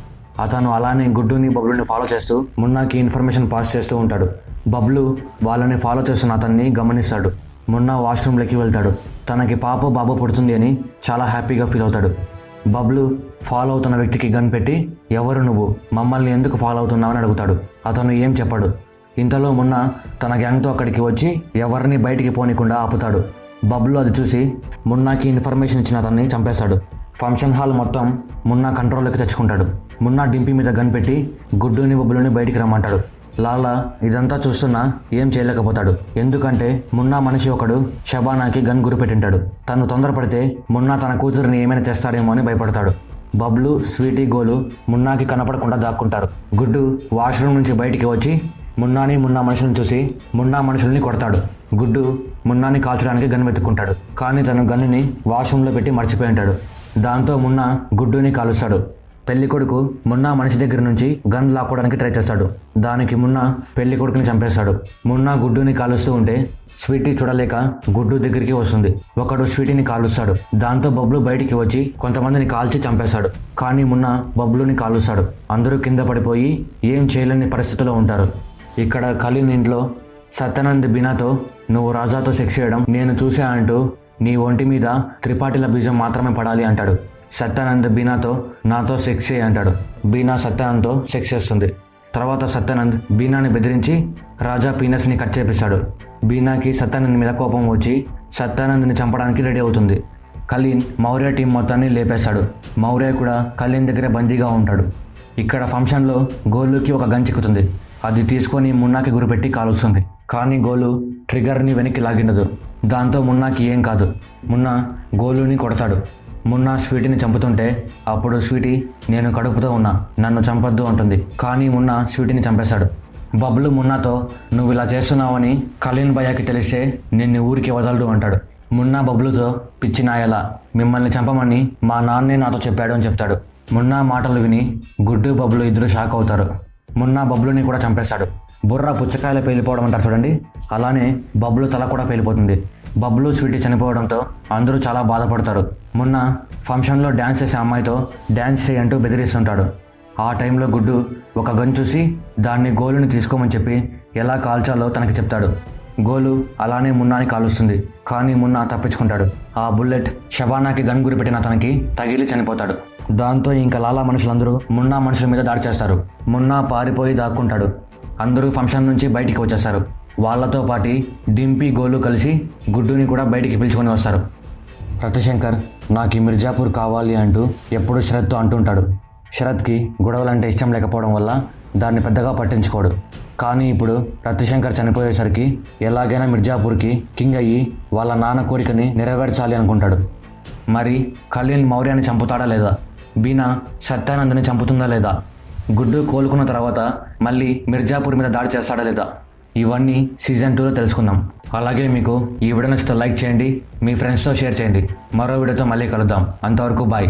B: అతను అలానే గుడ్డుని బబ్లుని ఫాలో చేస్తూ మున్నాకి ఇన్ఫర్మేషన్ పాస్ చేస్తూ ఉంటాడు. బబ్లు వాళ్ళని ఫాలో చేస్తున్న అతన్ని గమనిస్తాడు. మున్నా వాష్రూమ్లోకి వెళ్తాడు. తనకి పాప బాబు పుడుతుంది అని చాలా హ్యాపీగా ఫీల్ అవుతాడు. బబ్లు ఫాలో అవుతున్న వ్యక్తికి గన్ పెట్టి ఎవరు నువ్వు, మమ్మల్ని ఎందుకు ఫాలో అవుతున్నావు అని అడుగుతాడు. అతను ఏం చెప్పాడు. ఇంతలో మున్నా తన గ్యాంగ్తో అక్కడికి వచ్చి ఎవరిని బయటికి పోనీకుండా ఆపుతాడు. బబ్లు అది చూసి మున్నాకి ఇన్ఫర్మేషన్ ఇచ్చిన అతన్ని చంపేస్తాడు. ఫంక్షన్ హాల్ మొత్తం మున్నా కంట్రోల్లోకి తెచ్చుకుంటాడు. మున్నా డింపి మీద గన్ పెట్టి గుడ్డుని బబ్లుని బయటికి రమ్మంటాడు. లాలా ఇదంతా చూస్తున్నా ఏం చేయలేకపోతాడు. ఎందుకంటే మున్నా మనిషి ఒకడు షబానాకి గన్ గురిపెట్టింటాడు. తను తొందరపడితే మున్నా తన కూతురిని ఏమైనా చేస్తాడేమో అని భయపడతాడు. బబ్లు స్వీటీ గోలు మున్నాకి కనపడకుండా దాక్కుంటారు. గుడ్డు వాష్రూమ్ నుంచి బయటికి వచ్చి మున్నాని మున్నా మనుషులను చూసి మున్నా మనుషుల్ని కొడతాడు. గుడ్డు మున్నాని కాల్చడానికి గన్ వెతుక్కుంటాడు. కానీ తను గన్నుని వాష్రూమ్లో పెట్టి మర్చిపోయి ఉంటాడు. దాంతో మున్నా గుడ్డుని కాలుస్తాడు. పెళ్లి కొడుకు మున్నా మనిషి దగ్గర నుంచి గన్ లాక్కోవడానికి ట్రై చేస్తాడు. దానికి మున్నా పెళ్లి కొడుకుని చంపేస్తాడు. మున్నా గుడ్డుని కాలుస్తూ ఉంటే స్వీటీ చూడలేక గుడ్డు దగ్గరికి వస్తుంది. ఒకడు స్వీటీని కాలుస్తాడు. దాంతో బబ్లు బయటికి వచ్చి కొంతమందిని కాల్చి చంపేస్తాడు. కానీ మున్నా బబ్లుని కాలుస్తాడు. అందరూ కింద పడిపోయి ఏం చేయలేని పరిస్థితిలో ఉంటారు. ఇక్కడ ఖలీన్ ఇంట్లో సత్యానంద్ బీనాతో నువ్వు రాజాతో సెక్స్ చేయడం నేను చూసా అంటూ నీ ఒంటి మీద త్రిపాఠిల బీజం మాత్రమే పడాలి అంటాడు. సత్యానంద్ బీనాతో నాతో సెక్స్ చేయి అంటాడు. బీనా సత్యానంద్తో సెక్స్ చేస్తుంది. తర్వాత సత్యానంద్ బీనాని బెదిరించి రాజా పీనస్ని కట్ చేపిస్తాడు. బీనాకి సత్యానంద్ మీద కోపం వచ్చి సత్యానంద్ని చంపడానికి రెడీ అవుతుంది. ఖలీన్ మౌర్య టీం మొత్తాన్ని లేపేస్తాడు. మౌర్య కూడా ఖలీన్ దగ్గర బందీగా ఉంటాడు. ఇక్కడ ఫంక్షన్లో గోలుకి ఒక గన్ చిక్కుతుంది. అది తీసుకొని మున్నాకి గురిపెట్టి కాలుస్తుంది. కానీ గోలు ట్రిగర్ని వెనక్కి లాగిండదు. దాంతో మున్నాకి ఏం కాదు. మున్నా గోలుని కొడతాడు. మున్నా స్వీటీని చంపుతుంటే అప్పుడు స్వీటీ నేను కడుపుతో ఉన్నా, నన్ను చంపొద్దు అంటుంది. కానీ మున్నా స్వీటీని చంపేశాడు. బబ్లు మున్నాతో నువ్వు ఇలా చేస్తున్నావని ఖలీన్ భయ్యాకి తెలిస్తే నిన్ను ఊరికి వదలడు అంటాడు. మున్నా బబ్లుతో పిచ్చి నాయలా మిమ్మల్ని చంపమని మా నాన్నే నాతో చెప్పాడు అని చెప్తాడు. మున్నా మాటలు విని గుడ్డు బబ్లు ఇద్దరు షాక్ అవుతారు. మున్నా బబ్లుని కూడా చంపేస్తాడు. బుర్ర పుచ్చకాయలు పేలిపోవడం అంటారు చూడండి, అలానే బబ్లు తల కూడా పేలిపోతుంది. బబ్లు స్వీటీ చనిపోవడంతో అందరూ చాలా బాధపడతారు. మున్నా ఫంక్షన్లో డ్యాన్స్ చేసే అమ్మాయితో డ్యాన్స్ చేయంటూ బెదిరిస్తుంటాడు. ఆ టైంలో గుడ్డు ఒక గన్ చూసి దాన్ని గోలుని తీసుకోమని చెప్పి ఎలా కాల్చాలో తనకి చెప్తాడు. గోలు అలానే మున్నాని కాలుస్తుంది. కానీ మున్నా తప్పించుకుంటాడు. ఆ బుల్లెట్ షబానాకి గన్ గురిపెట్టిన తనకి తగిలి చనిపోతాడు. దాంతో ఇంకా లాలా మనుషులందరూ మున్నా మనుషుల మీద దాడి చేస్తారు. మున్నా పారిపోయి దాక్కుంటాడు. అందరూ ఫంక్షన్ నుంచి బయటికి వచ్చేస్తారు. వాళ్ళతో పాటు డింపి గోలు కలిసి గుడ్డుని కూడా బయటికి పిలుచుకొని వస్తారు. రతిశంకర్ నాకు ఈ మిర్జాపూర్ కావాలి అంటూ ఎప్పుడు శరత్తో అంటుంటాడు. శరత్కి గొడవలంటే ఇష్టం లేకపోవడం వల్ల దాన్ని పెద్దగా పట్టించుకోడు. కానీ ఇప్పుడు రతిశంకర్ చనిపోయేసరికి ఎలాగైనా మిర్జాపూర్కి కింగ్ అయ్యి వాళ్ళ నాన్న కోరికని నెరవేర్చాలి అనుకుంటాడు. మరి కలీన్ మౌర్యాన్ని చంపుతాడా లేదా? బీనా సత్యానందని చంపుతుందా లేదా? గుడ్డు కోలుకున్న తర్వాత మళ్ళీ మిర్జాపూర్ మీద దాడి చేస్తాడా లేదా? ఇవన్నీ సీజన్ 2లో తెలుసుకుందాం. అలాగే మీకు ఈ వీడియో నచ్చితే లైక్ చేయండి, మీ ఫ్రెండ్స్తో షేర్ చేయండి. మరో వీడియోతో మళ్ళీ కలుద్దాం. అంతవరకు బాయ్.